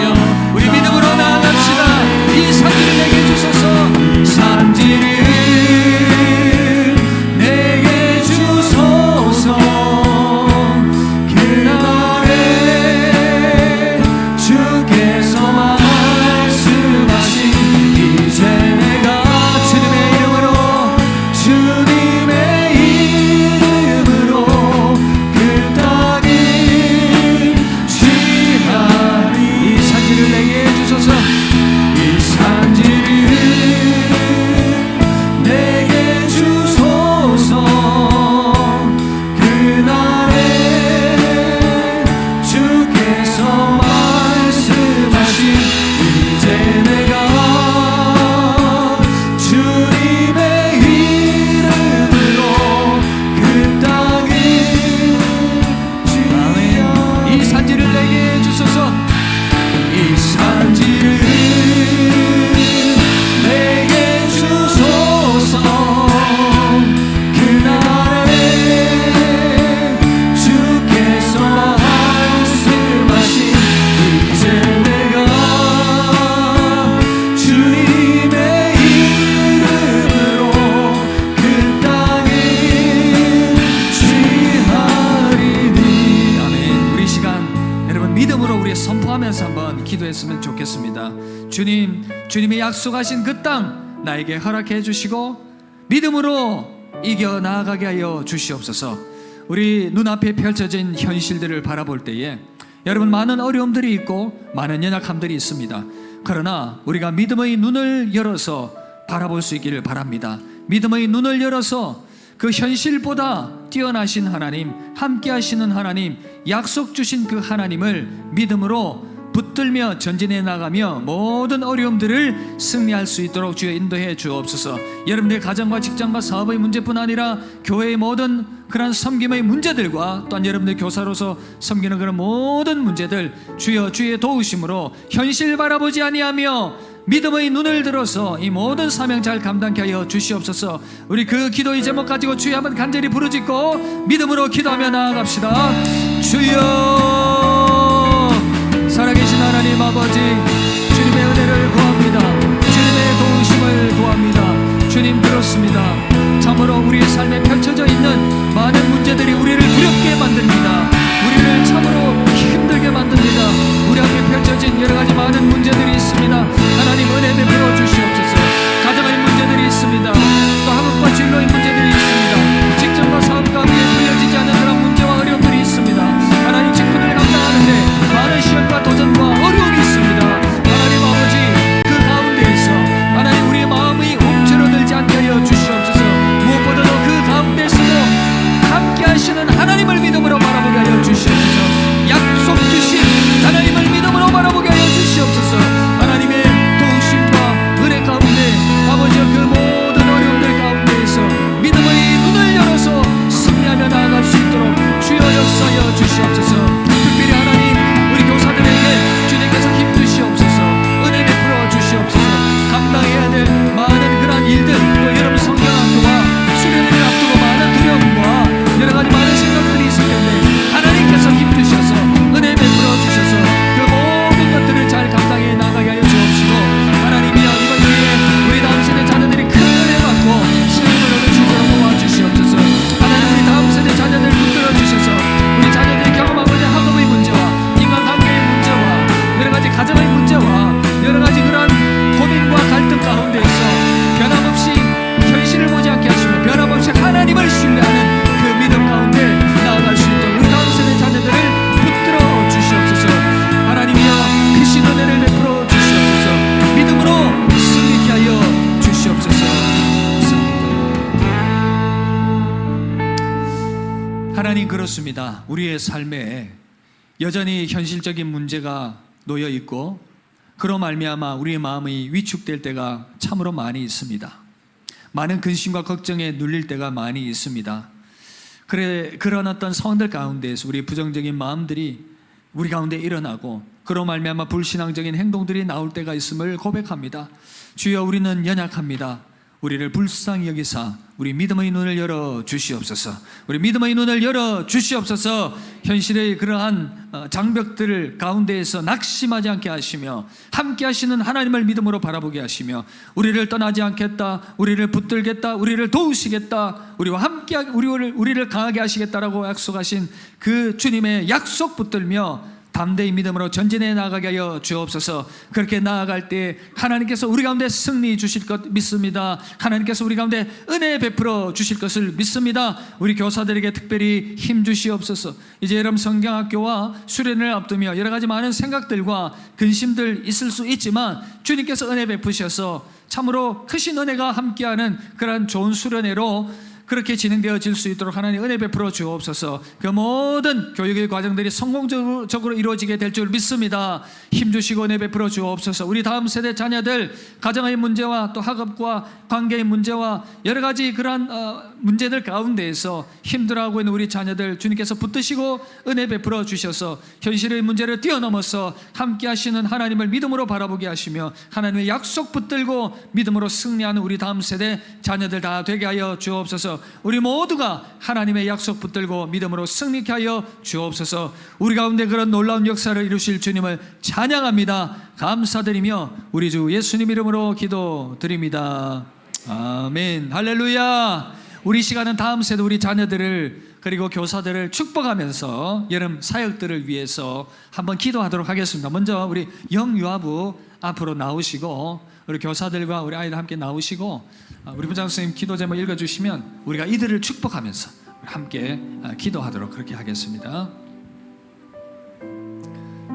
우리 믿음으로 나아갑시다. 이 산지를 내게 주소서. 산지를 내게 주소서. 그날에 주께서 말씀하신 이제 내가 주님의 이름으로, 주님의 이름으로 그 땅을 취하리. 이 산지를 내게 주소서. 이 산지를 내게 주소서. 그날에 주께서 말씀하신 이제 내가 주님의 이름으로 그 땅을 취하리. 이 산지를 내게 주소서. 이 산지를 내게 주소서. 그날에 주께서 말씀하신 이제 내가 주님의 이름으로 그 땅을 취하리니. 아멘. 우리 시간 여러분 믿음으로 우리 선포하면서 한번 기도했으면 좋겠습니다. 주님이 약속하신 그 땅 나에게 허락해 주시고 믿음으로 이겨 나아가게 하여 주시옵소서. 우리 눈앞에 펼쳐진 현실들을 바라볼 때에 여러분 많은 어려움들이 있고 많은 연약함들이 있습니다. 그러나 우리가 믿음의 눈을 열어서 바라볼 수 있기를 바랍니다. 믿음의 눈을 열어서 그 현실보다 뛰어나신 하나님, 함께 하시는 하나님, 약속 주신 그 하나님을 믿음으로 붙들며 전진해 나가며 모든 어려움들을 승리할 수 있도록 주여 인도해 주옵소서. 여러분들의 가정과 직장과 사업의 문제뿐 아니라 교회의 모든 그런 섬김의 문제들과 또한 여러분들 교사로서 섬기는 그런 모든 문제들 주여 주의 도우심으로 현실 바라보지 아니하며 믿음의 눈을 들어서 이 모든 사명 잘 감당케 하여 주시옵소서. 우리 그 기도의 제목 가지고 주여 한번 간절히 부르짖고 믿음으로 기도하며 나아갑시다. 주여, 살아계신 하나님 아버지, 주님의 은혜를 구합니다. 주님의 도우심을 구합니다. 주님, 그렇습니다. 참으로 우리의 삶에 펼쳐져 있는 많은 문제들이 우리를 두렵게 만듭니다. 우리를 참으로 힘들게 만듭니다. 우리 앞에 펼쳐진 여러 가지 많은 문제들이 있습니다. 하나님 은혜 베풀어 주시옵소서. 가정의 문제들이 있습니다. 또 학업과 진로의 문제들이 있습니다. 직장과 사업 가운데 풀려지지 않는 그런 문제와 어려움들이 있습니다. 하나님 직분을 감당하는데 많은 시험과 도전과 어려움이 있습니다. 하나님 아버지, 그 가운데에서 하나님 우리의 마음이 움츠러들지 않게 하여 주시옵소서. 무엇보다도 그 가운데서도 함께 하시는 하나님을 믿음으로 바라보게 하여 하나님, 그렇습니다. 우리의 삶에 여전히 현실적인 문제가 놓여 있고 그로 말미암아 우리의 마음이 위축될 때가 참으로 많이 있습니다. 많은 근심과 걱정에 눌릴 때가 많이 있습니다. 그런 어떤 상황들 가운데에서 우리 부정적인 마음들이 우리 가운데 일어나고 그로 말미암아 불신앙적인 행동들이 나올 때가 있음을 고백합니다. 주여, 우리는 연약합니다. 우리를 불쌍히 여기사 우리 믿음의 눈을 열어 주시옵소서. 우리 믿음의 눈을 열어 주시옵소서. 현실의 그러한 장벽들 가운데에서 낙심하지 않게 하시며 함께 하시는 하나님을 믿음으로 바라보게 하시며 우리를 떠나지 않겠다, 우리를 붙들겠다, 우리를 도우시겠다, 우리와 함께 우리를 강하게 하시겠다라고 약속하신 그 주님의 약속 붙들며 담대히 믿음으로 전진해 나아가게 하여 주옵소서. 그렇게 나아갈 때 하나님께서 우리 가운데 승리 주실 것 믿습니다. 하나님께서 우리 가운데 은혜 베풀어 주실 것을 믿습니다. 우리 교사들에게 특별히 힘 주시옵소서. 이제 여러분 성경학교와 수련을 앞두며 여러 가지 많은 생각들과 근심들 있을 수 있지만 주님께서 은혜 베푸셔서 참으로 크신 은혜가 함께하는 그런 좋은 수련회로 그렇게 진행되어질 수 있도록 하나님 은혜 베풀어 주옵소서. 그 모든 교육의 과정들이 성공적으로 이루어지게 될 줄 믿습니다. 힘주시고 은혜 베풀어 주옵소서. 우리 다음 세대 자녀들 가정의 문제와 또 학업과 관계의 문제와 여러 가지 그러한 문제들 가운데에서 힘들어하고 있는 우리 자녀들 주님께서 붙드시고 은혜 베풀어 주셔서 현실의 문제를 뛰어넘어서 함께 하시는 하나님을 믿음으로 바라보게 하시며 하나님의 약속 붙들고 믿음으로 승리하는 우리 다음 세대 자녀들 다 되게 하여 주옵소서. 우리 모두가 하나님의 약속 붙들고 믿음으로 승리케 하여 주옵소서. 우리 가운데 그런 놀라운 역사를 이루실 주님을 찬양합니다. 감사드리며 우리 주 예수님 이름으로 기도드립니다. 아멘. 할렐루야. 우리 시간은 다음 세대 우리 자녀들을 그리고 교사들을 축복하면서 여름 사역들을 위해서 한번 기도하도록 하겠습니다. 먼저 우리 영유아부 앞으로 나오시고 우리 교사들과 우리 아이들 함께 나오시고 우리 부장 선생님 기도 제목 읽어주시면 우리가 이들을 축복하면서 함께 기도하도록 그렇게 하겠습니다.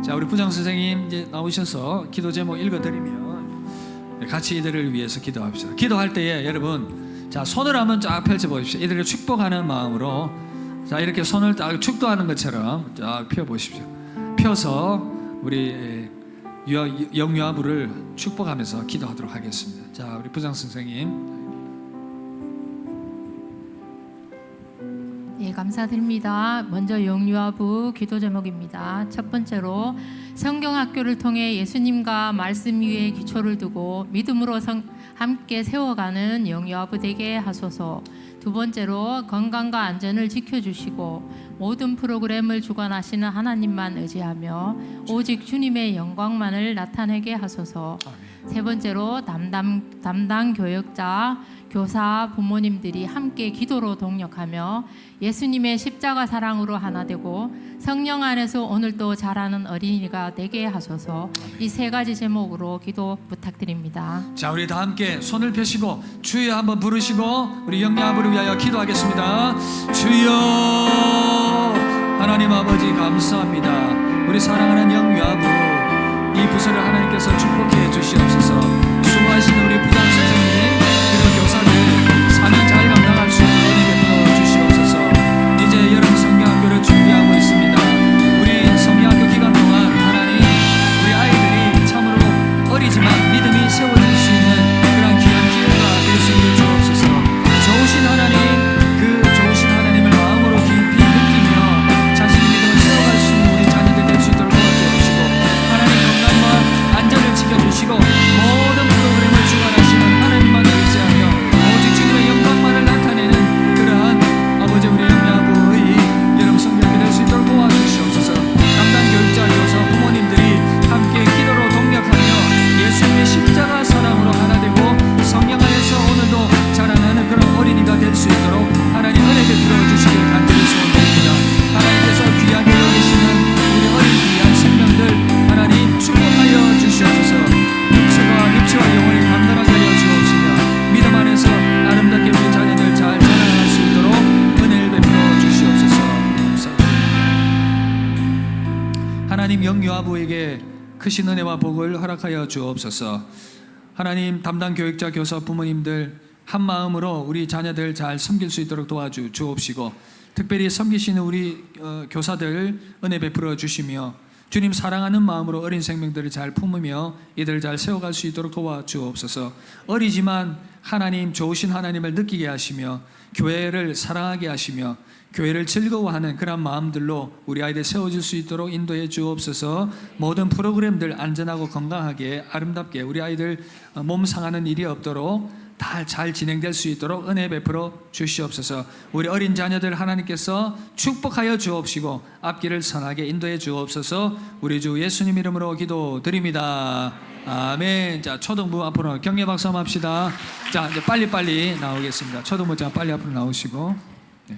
자, 우리 부장 선생님 이제 나오셔서 기도 제목 읽어드리면 같이 이들을 위해서 기도합시다. 기도할 때에 여러분, 자, 손을 한번 쫙 펼쳐 보십시오. 이들을 축복하는 마음으로, 자, 이렇게 손을 딱 축도하는 것처럼 쫙 펴 보십시오. 펴서 우리 영유아부를 축복하면서 기도하도록 하겠습니다. 자, 우리 부장 선생님. 예, 감사드립니다. 먼저 영유아부 기도 제목입니다. 첫 번째로 성경학교를 통해 예수님과 말씀 위에 기초를 두고 믿음으로 함께 세워가는 영유아부 되게 하소서. 두 번째로 건강과 안전을 지켜주시고 모든 프로그램을 주관하시는 하나님만 의지하며 오직 주님의 영광만을 나타내게 하소서. 세 번째로 담당 교역자, 교사, 부모님들이 함께 기도로 동력하며 예수님의 십자가 사랑으로 하나 되고 성령 안에서 오늘도 자라는 어린이가 되게 하소서. 이 세 가지 제목으로 기도 부탁드립니다. 자, 우리 다 함께 손을 펴시고 주여 한번 부르시고 우리 영유아부를 위하여 기도하겠습니다. 주여, 하나님 아버지 감사합니다. 우리 사랑하는 영유아부 이 부서를 하나님께서 축복해 주시옵소서. 수고하시는 우리 부장 선생님 그리고 교사들 사명 잘 감당할 수 있는 은혜 베풀어 주시옵소서. 이제 여름 성경학교를 준비하고 있습니다. 우리 성경학교 기간 동안 하나님 우리 아이들이 참으로 어리지만 믿음이 세워질 수 있는 그런 귀한 기회가 될 수 있게 주옵소서. 좋으신 하나님, 그 좋으신 하나님을 마음으로 깊이 느끼며 자신의 믿음을 세워갈 수 있는 우리 자녀들 될 수 있도록 도와주옵시고 하나님 건강과 안전을 지켜주시고 모든 프로그램을 주관하시는 하나님만 의지하며 오직 주님의 영광만을 나타내는 그러한 아버지 우리 영야부의 여름 성경이 될 수 있도록 도와주시옵소서. 담당 교육자, 교사, 부모님들이 함께 기도로 동력하며 예수님의 십자가 사랑으로 하나 되고 성령 안에서 오늘도 자라나는 그런 어린이가 될 수 있도록 하나님 은혜 베풀어 주시길 간절히 소원드립니다. 하나님께서 귀하게 여기시는 우리 어린 귀한 생명들 하나님 축복하여 주시옵소서. 육체와 영혼이 단단하게 하여 주옵시며 믿음 안에서 아름답게 우리 자녀들 잘 자라날 수 있도록 은혜를 베풀어 주시옵소서. 감사합니다. 하나님 영유아부에게 크신 은혜와 복을 허락하여 주옵소서. 하나님 담당 교육자, 교사, 부모님들 한 마음으로 우리 자녀들 잘 섬길 수 있도록 도와주 주옵시고 특별히 섬기시는 우리 교사들 은혜 베풀어 주시며 주님 사랑하는 마음으로 어린 생명들을 잘 품으며 이들을 잘 세워갈 수 있도록 도와주옵소서. 어리지만 하나님 좋으신 하나님을 느끼게 하시며 교회를 사랑하게 하시며 교회를 즐거워하는 그런 마음들로 우리 아이들 세워질 수 있도록 인도해 주옵소서. 모든 프로그램들 안전하고 건강하게 아름답게 우리 아이들 몸 상하는 일이 없도록 다 잘 진행될 수 있도록 은혜 베풀어 주시옵소서. 우리 어린 자녀들 하나님께서 축복하여 주옵시고 앞길을 선하게 인도해 주옵소서. 우리 주 예수님 이름으로 기도드립니다. 아멘. 자, 초등부 앞으로 격려 박수 한번 합시다. 자, 이제 빨리 나오겠습니다. 초등부 자 빨리 앞으로 나오시고. 네.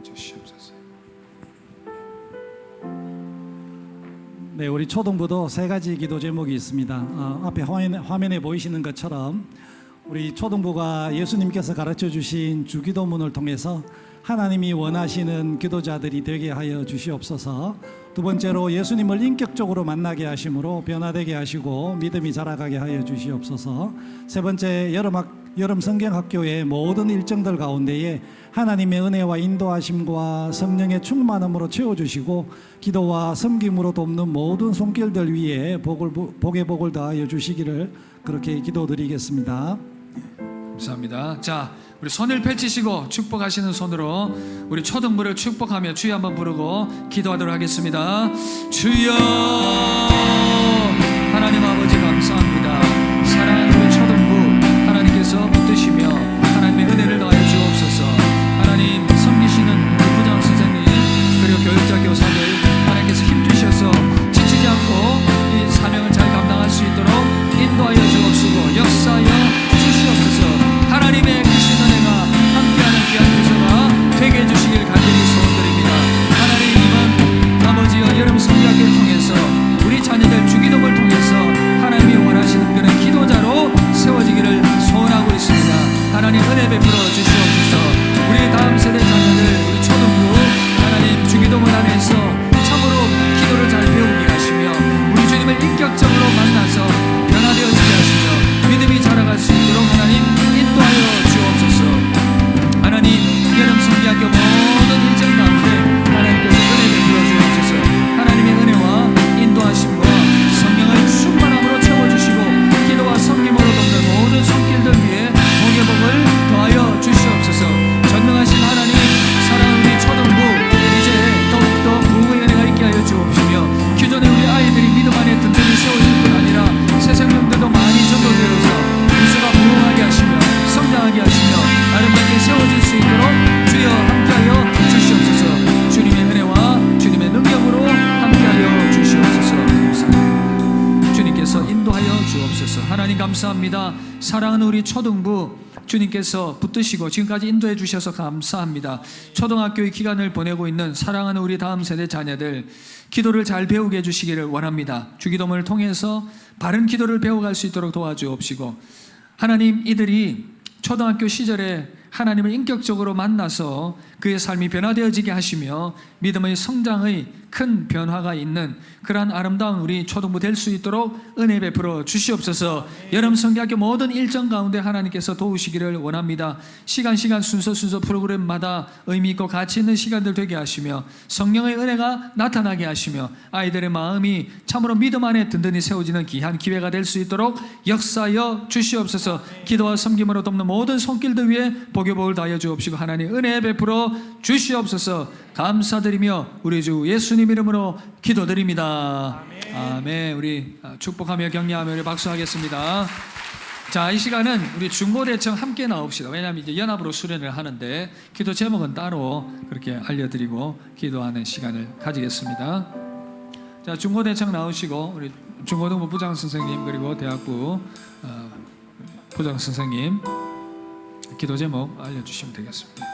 주시옵소서. 네, 우리 초등부도 세 가지 기도 제목이 있습니다. 앞에 화면에 보이시는 것처럼 우리 초등부가 예수님께서 가르쳐 주신 주기도문을 통해서 하나님이 원하시는 기도자들이 되게 하여 주시옵소서. 두 번째로 예수님을 인격적으로 만나게 하심으로 변화되게 하시고 믿음이 자라가게 하여 주시옵소서. 세 번째, 여름 성경학교의 모든 일정들 가운데에 하나님의 은혜와 인도하심과 성령의 충만함으로 채워주시고 기도와 섬김으로 돕는 모든 손길들 위에 복의 복을 더하여 주시기를 그렇게 기도드리겠습니다. 감사합니다. 자, 우리 손을 펼치시고 축복하시는 손으로 우리 초등부를 축복하며 주여 한번 부르고 기도하도록 하겠습니다. 주여, 하나님 아버지 감사합니다. 사랑하는 우리 초등부 하나님께서 붙드시며 하나님의 은혜를 더하여 주옵소서. 하나님 섬기시는 우리 부장 선생님 그리고 교육자 교사들 하나님께서 힘주셔서 지치지 않고 이 사명을 잘 감당할 수 있도록 인도하여 주옵시고 역사하여 주시옵소서. 하나님의 크신 은혜가 함께하는 귀한 교사가 되게 해주시길 간절히 소원드립니다. 하나님은 아버지여 여름 성경학교를 통해서 우리 자녀들 주기도문을 통해서 하나님이 원하시는 그런 기도자로 세워지기를 소원하고 있습니다. 하나님 은혜 베풀어 주시옵소서. 우리 다음 세대 자녀들 우리 초등부 하나님 주기도문 안에서 참으로 기도를 잘 배우게 하시며 우리 주님을 인격적으로 만나서 변화되어지게 하시며 믿음이 자라갈 수 있도록 하나님 인도하여 주옵소서. 하나님 여름 성경학교 모든 일정 가운데 하나님께서 은혜 베풀어 주옵소서. 하나님의 은혜와 인도하심과 성령을 충만함으로 채워주시고 기도와 섬김으로 돕는 모든 손길들 위해 복의 복을 더하여 주시옵소서. 전능하신 하나님 사랑하는 우리 초등부 이제 더욱더 부흥의 은혜가 있게 하여 주옵시며 기존에 우리 아이들이 믿음 안에 든든히 세워질 뿐 아니라 새 생명들도 많이 전도되어서 미수가 부흥하게 하시며 성장하게 하시며 아름답게 세워질 수 있도록 주여 함께하여 주시옵소서. 주님의 은혜와 주님의 능력으로 함께하여 주시옵소서. 감사합니다. 주님께서 인도하여 주옵소서. 하나님 감사합니다. 사랑하는 우리 초등부 주님께서 붙드시고 지금까지 인도해 주셔서 감사합니다. 초등학교의 기간을 보내고 있는 사랑하는 우리 다음 세대 자녀들 기도를 잘 배우게 해주시기를 원합니다. 주기도문을 통해서 바른 기도를 배워갈 수 있도록 도와주옵시고 하나님 이들이 초등학교 시절에 하나님을 인격적으로 만나서 그의 삶이 변화되어지게 하시며 믿음의 성장의 큰 변화가 있는 그러한 아름다운 우리 초등부 될 수 있도록 은혜 베풀어 주시옵소서. 여름 성경학교 모든 일정 가운데 하나님께서 도우시기를 원합니다. 시간 순서 프로그램마다 의미 있고 가치 있는 시간들 되게 하시며 성령의 은혜가 나타나게 하시며 아이들의 마음이 참으로 믿음 안에 든든히 세워지는 귀한 기회가 될 수 있도록 역사하여 주시옵소서. 기도와 섬김으로 돕는 모든 손길들 위에 복의 복을 다하여 주옵시고 하나님 은혜 베풀어 주시옵소서. 감사드리며 우리 주 예수님 이름으로 기도드립니다. 아멘. 우리 축복하며 격려하며 우리 박수하겠습니다. 자, 이 시간은 우리 중고대청 함께 나옵시다. 왜냐하면 이제 연합으로 수련을 하는데 기도 제목은 따로 그렇게 알려드리고 기도하는 시간을 가지겠습니다. 자, 중고대청 나오시고 우리 중고등부 부장 선생님 그리고 대학부 부장 선생님 기도 제목 알려주시면 되겠습니다.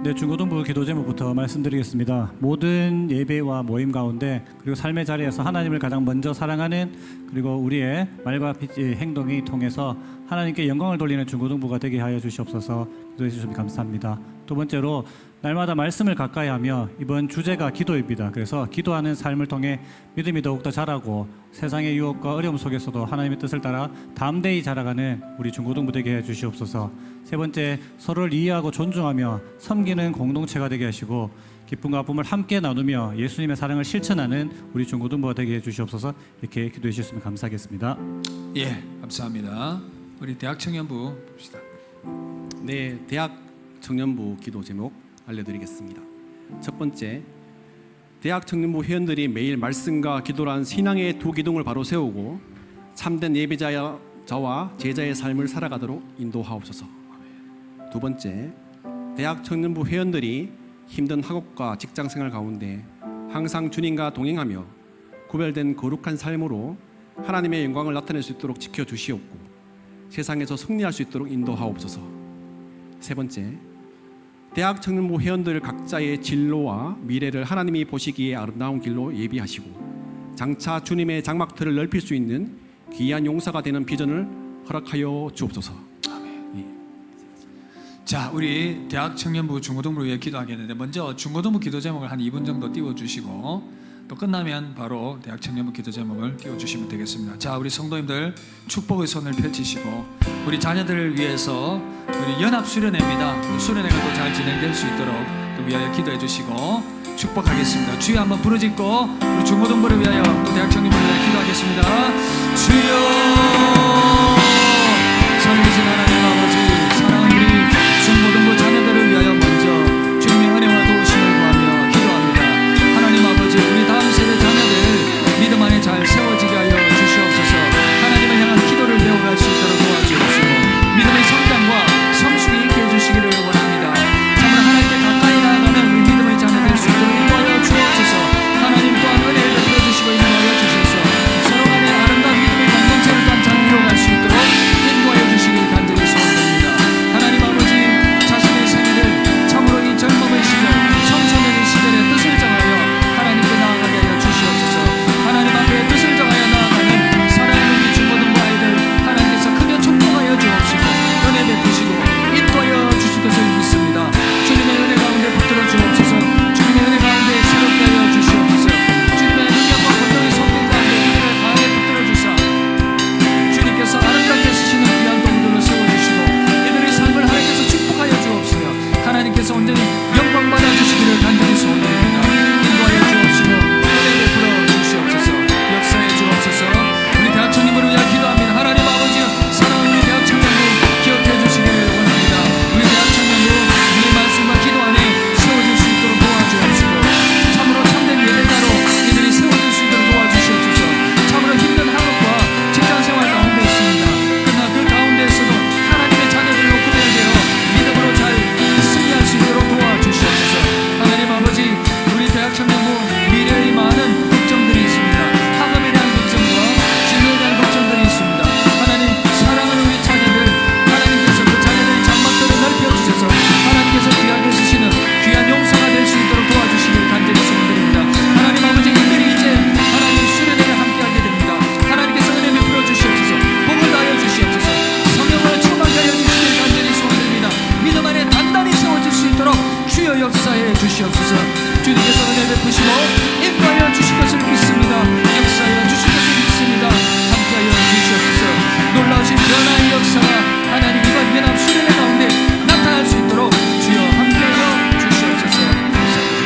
네, 중고등부 기도 제목부터 말씀드리겠습니다. 모든 예배와 모임 가운데 그리고 삶의 자리에서 하나님을 가장 먼저 사랑하는 그리고 우리의 말과 행동이 통해서 하나님께 영광을 돌리는 중고등부가 되게 하여 주시옵소서. 기도해 주시면 감사합니다. 두 번째로 날마다 말씀을 가까이 하며 이번 주제가 기도입니다. 그래서 기도하는 삶을 통해 믿음이 더욱더 자라고 세상의 유혹과 어려움 속에서도 하나님의 뜻을 따라 담대히 자라가는 우리 중고등부 되게 해 주시옵소서. 세 번째, 서로를 이해하고 존중하며 섬기는 공동체가 되게 하시고 기쁨과 아픔을 함께 나누며 예수님의 사랑을 실천하는 우리 중고등부가 되게 해 주시옵소서. 이렇게 기도해 주셨으면 감사하겠습니다. 예, 감사합니다. 우리 대학 청년부 봅시다. 네, 대학 청년부 기도 제목 알려드리겠습니다. 첫 번째, 대학 청년부 회원들이 매일 말씀과 기도란 신앙의 두 기둥을 바로 세우고 참된 예배자와 제자의 삶을 살아가도록 인도하옵소서. 두 번째, 대학 청년부 회원들이 힘든 학업과 직장생활 가운데 항상 주님과 동행하며 구별된 거룩한 삶으로 하나님의 영광을 나타낼 수 있도록 지켜주시옵고 세상에서 승리할 수 있도록 인도하옵소서. 세 번째, 대학 청년부 회원들 각자의 진로와 미래를 하나님이 보시기에 아름다운 길로 예비하시고 장차 주님의 장막틀을 넓힐 수 있는 귀한 용사가 되는 비전을 허락하여 주옵소서. 자, 우리 대학 청년부 중고등부를 위해 기도하겠는데 먼저 중고등부 기도 제목을 한 2분 정도 띄워주시고 또 끝나면 바로 대학 청년부 기도 제목을 띄워주시면 되겠습니다. 자, 우리 성도님들 축복의 손을 펼치시고 우리 자녀들을 위해서 우리 연합 수련회입니다. 수련회가 또 잘 진행될 수 있도록 또 위하여 기도해 주시고 축복하겠습니다. 주여 한번 부르짖고 우리 중고등부를 위하여 또 대학 청년부를 위하여 기도하겠습니다. 주여, 살리신 하나님 아버지, 사랑하는 우리 중고등부 자녀들을 위하여 먼저 주님의 은혜와 도우심을 구하며 기도합니다. 하나님 아버지, 우리 다음 세대 자녀들 믿음 안에 잘 세워지게 하여 주시옵소서. 하나님을 향한 기도를 배워갈 수 있도록 도와주옵시고 믿음의 성장과 성숙이 있게 해주시기를 원합니다. 정말 하나님께 가까이 나아가는 우리 믿음의 자녀 될 수 있도록 인도하여 주옵소서. 하나님 또한 은혜를 베풀어 주시고 인도하여 주셔서 서로 간의 아름다운 믿음의 공동체를 또한 잘 이루어갈 수 있도록 인도하여 주시길 간절히 소원드립니다. 하나님 아버지, 자신의 생애를 참으로 이 젊음의 시절, 청소년의 시절에 뜻을 정하여 하나님께 나아가게 하여 주시옵소서. 하나님 앞에 뜻을 정하여 나아가는 사랑하는 우리 중고등부 아이들 하나님께서 크게 축복하여 주옵시고 은혜 베푸시고 인도하여 주실 것을 믿습니다. 주님의 은혜 가운데 붙들어 주옵소서. 주님의 은혜 가운데 새롭게 하여 주시옵소서. 주님의 능력과 권능의 손길 가운데 이들을 강하게 붙들어 주사 주님께서 아름답게 쓰시는 귀한 도구들을 세워주시고 이들의 삶을 하나님께서 축복하여 주옵소서. 하나님께서 온전히 영광 받아 주시기를 간절히 소원드립니다. 인도하여 주옵시고 은혜 베풀어 주시옵소서. 역사해 주옵소서. 우리 대학 청년부를 위하여 기도합니다. 하나님 아버지, 사랑하는 우리 대학 청년부 기억해 주시기를 원합니다. 우리 대학 청년부 우리 말씀과 기도 안에 세워질 수 있도록 도와주옵시고 참으로 참된 예배자로 이들이 세워질 수 있도록 도와주시옵소서. 참으로 힘든 학업과 직장생활 가운데 있습니다. 그러나 그 가운데에서도 하나님의 자녀들로 구별되어 믿음으로 잘 승리할 수 있도록 도와주시옵소서. 하나님 아버지, 우리 대학 청년부 미래의 많은 걱정들이 있습니다. 학업에 대한 걱정과 진로에 대한 걱정들이 있습니다. 하나님, 사랑하는 우리 자녀들 하나님께서 그 자녀들의 장막들을 넓혀주셔서 하나님께서 귀하게 쓰시는 귀한 용사가 될 수 있도록 도와주시길 간절히 소원드립니다. 하나님 아버지, 이들이 이제 하나님 수련회를 함께하게 됩니다. 하나님께서 은혜 베풀어 주시옵소서. 복을 다하여 주시옵소서. 성령을 충만케 하여 주시길 간절히 소원드립니다. 믿음 안에 단단히 세워질 수 있도록 주여 역사해 주시옵소서. 주님께서 은혜 베푸시고 인도하여 주실 것을 믿습니다. 역사하여 주실 것을 믿습니다. 함께하여 주시옵소서. 놀라우신 변화의 역사가 하나님 이번 연합 수련회 가운데 나타날 수 있도록 주여 함께하여 주시옵소서. 감사합니다.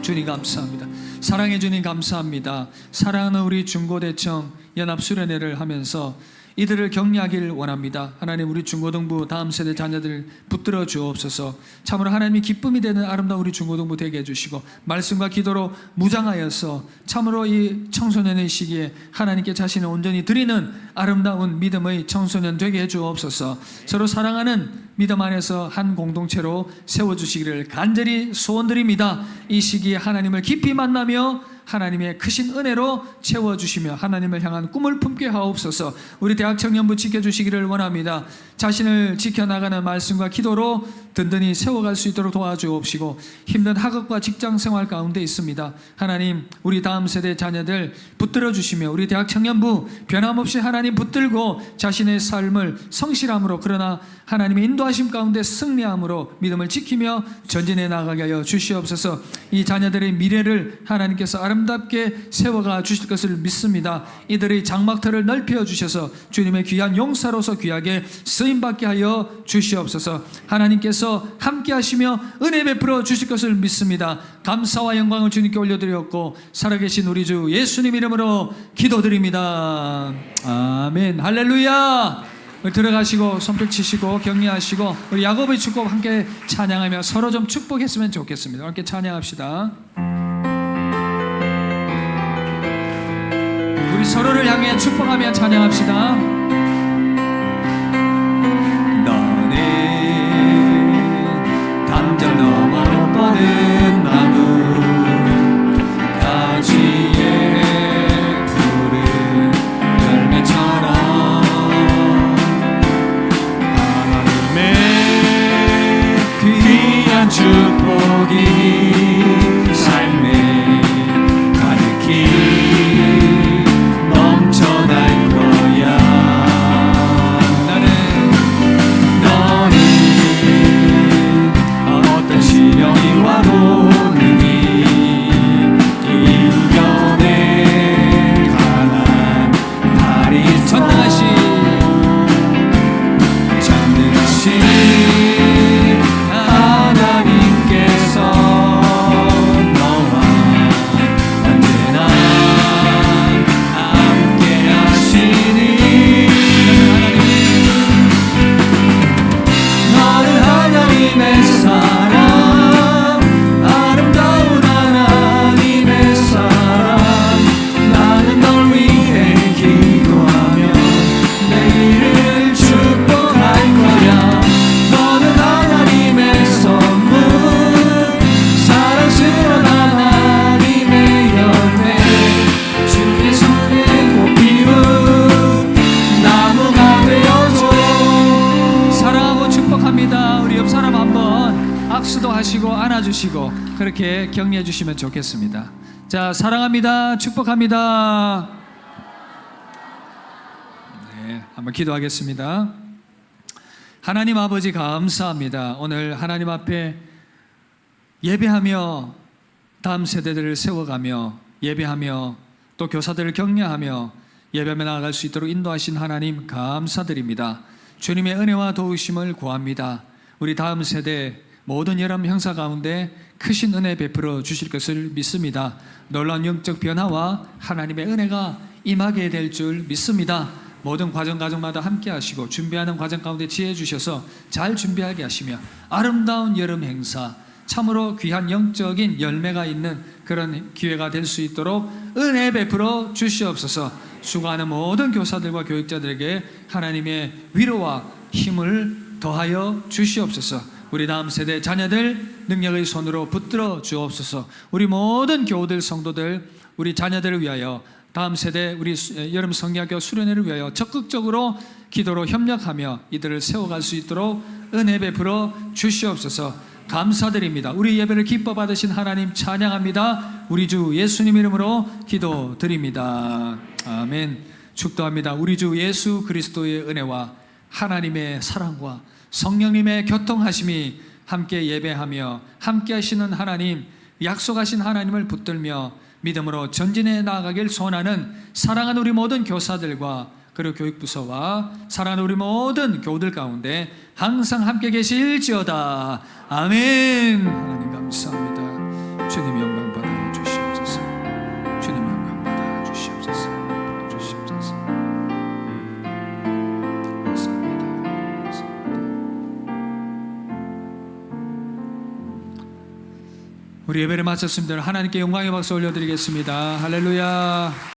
주님 감사합니다. 사랑해 주님 감사합니다. 사랑하는 우리 중고대청 연합 수련회를 하면서 이들을 격려하길 원합니다. 하나님, 우리 중고등부 다음 세대 자녀들 붙들어 주옵소서. 참으로 하나님이 기쁨이 되는 아름다운 우리 중고등부 되게 해주시고 말씀과 기도로 무장하여서 참으로 이 청소년의 시기에 하나님께 자신을 온전히 드리는 아름다운 믿음의 청소년 되게 해주옵소서. 서로 사랑하는 믿음 안에서 한 공동체로 세워주시기를 간절히 소원드립니다. 이 시기에 하나님을 깊이 만나며 하나님의 크신 은혜로 채워주시며 하나님을 향한 꿈을 품게 하옵소서. 우리 대학 청년부 지켜주시기를 원합니다. 자신을 지켜나가는 말씀과 기도로 든든히 세워갈 수 있도록 도와주옵시고 힘든 학업과 직장 생활 가운데 있습니다. 하나님 우리 다음 세대 자녀들 붙들어 주시며 우리 대학 청년부 변함없이 하나님 붙들고 자신의 삶을 성실함으로 그러나 하나님의 인도하심 가운데 승리함으로 믿음을 지키며 전진해 나가게 하여 주시옵소서. 이 자녀들의 미래를 하나님께서 아름답게 세워가 주실 것을 믿습니다. 이들의 장막터를 넓혀 주셔서 주님의 귀한 용사로서 귀하게 쓰임받게 하여 주시옵소서. 하나님께서 함께 하시며 은혜 베풀어 주실 것을 믿습니다. 감사와 영광을 주님께 올려드렸고 살아계신 우리 주 예수님 이름으로 기도드립니다. 아멘. 할렐루야. 들어가시고 손뼉 치시고 격려하시고 우리 야곱의 축복 함께 찬양하며 서로 좀 축복했으면 좋겠습니다. 함께 찬양합시다. 우리 서로를 향해 축복하며 찬양합시다. 너는 담장 너머 뻗은 나무 가지에 푸른 열매처럼 귀한 축복이 삶에 가득히 넘쳐날 거야. 너는 어떤 시련이 와도 능히 이겨낼 강한 다리 전능하신 하나님께서 너와 언제나 함께 하시니 너는 하나님의 사람 아름다운 하나님의 사람 나는 널 위해 기도하며 내일을 축복할 거야. 너는 하나님의 선물 사랑스러운 하나님의 열매 주의 손에 꼭 피운 나무가 되어줘. 사랑하고 축복합니다. 우리 옆 사람 한번 악수도 하시고 안아주시고 그렇게 격려해 주시면 좋겠습니다. 자, 사랑합니다. 축복합니다. 네, 한번 기도하겠습니다. 하나님 아버지 감사합니다. 오늘 하나님 앞에 예배하며 다음 세대들을 세워가며 예배하며 또 교사들을 격려하며 예배하며 나아갈 수 있도록 인도하신 하나님 감사드립니다. 주님의 은혜와 도우심을 구합니다. 우리 다음 세대 모든 여러분 형사 가운데 크신 은혜 베풀어 주실 것을 믿습니다. 놀라운 영적 변화와 하나님의 은혜가 임하게 될 줄 믿습니다. 모든 과정마다 함께 하시고 준비하는 과정 가운데 지혜 주셔서 잘 준비하게 하시며 아름다운 여름 행사 참으로 귀한 영적인 열매가 있는 그런 기회가 될 수 있도록 은혜 베풀어 주시옵소서. 수고하는 모든 교사들과 교육자들에게 하나님의 위로와 힘을 더하여 주시옵소서. 우리 다음 세대 자녀들 능력의 손으로 붙들어 주옵소서. 우리 모든 교우들 성도들 우리 자녀들을 위하여 다음 세대 우리 여름 성경학교 수련회를 위하여 적극적으로 기도로 협력하며 이들을 세워갈 수 있도록 은혜 베풀어 주시옵소서. 감사드립니다. 우리 예배를 기뻐 받으신 하나님 찬양합니다. 우리 주 예수님 이름으로 기도드립니다. 아멘. 축도합니다. 우리 주 예수 그리스도의 은혜와 하나님의 사랑과 성령님의 교통하심이 함께 예배하며 함께 하시는 하나님, 약속하신 하나님을 붙들며 믿음으로 전진해 나아가길 소원하는 사랑하는 우리 모든 교사들과 그리고 교육부서와 사랑하는 우리 모든 교우들 가운데 항상 함께 계실지어다. 아멘. 하나님 감사합니다. 주님 영광 받아 주시옵소서. 주님 영광 받아 주시옵소서. 주시옵소서. 감사합니다. 우리 예배를 마쳤습니다. 하나님께 영광의 박수 올려드리겠습니다. 할렐루야.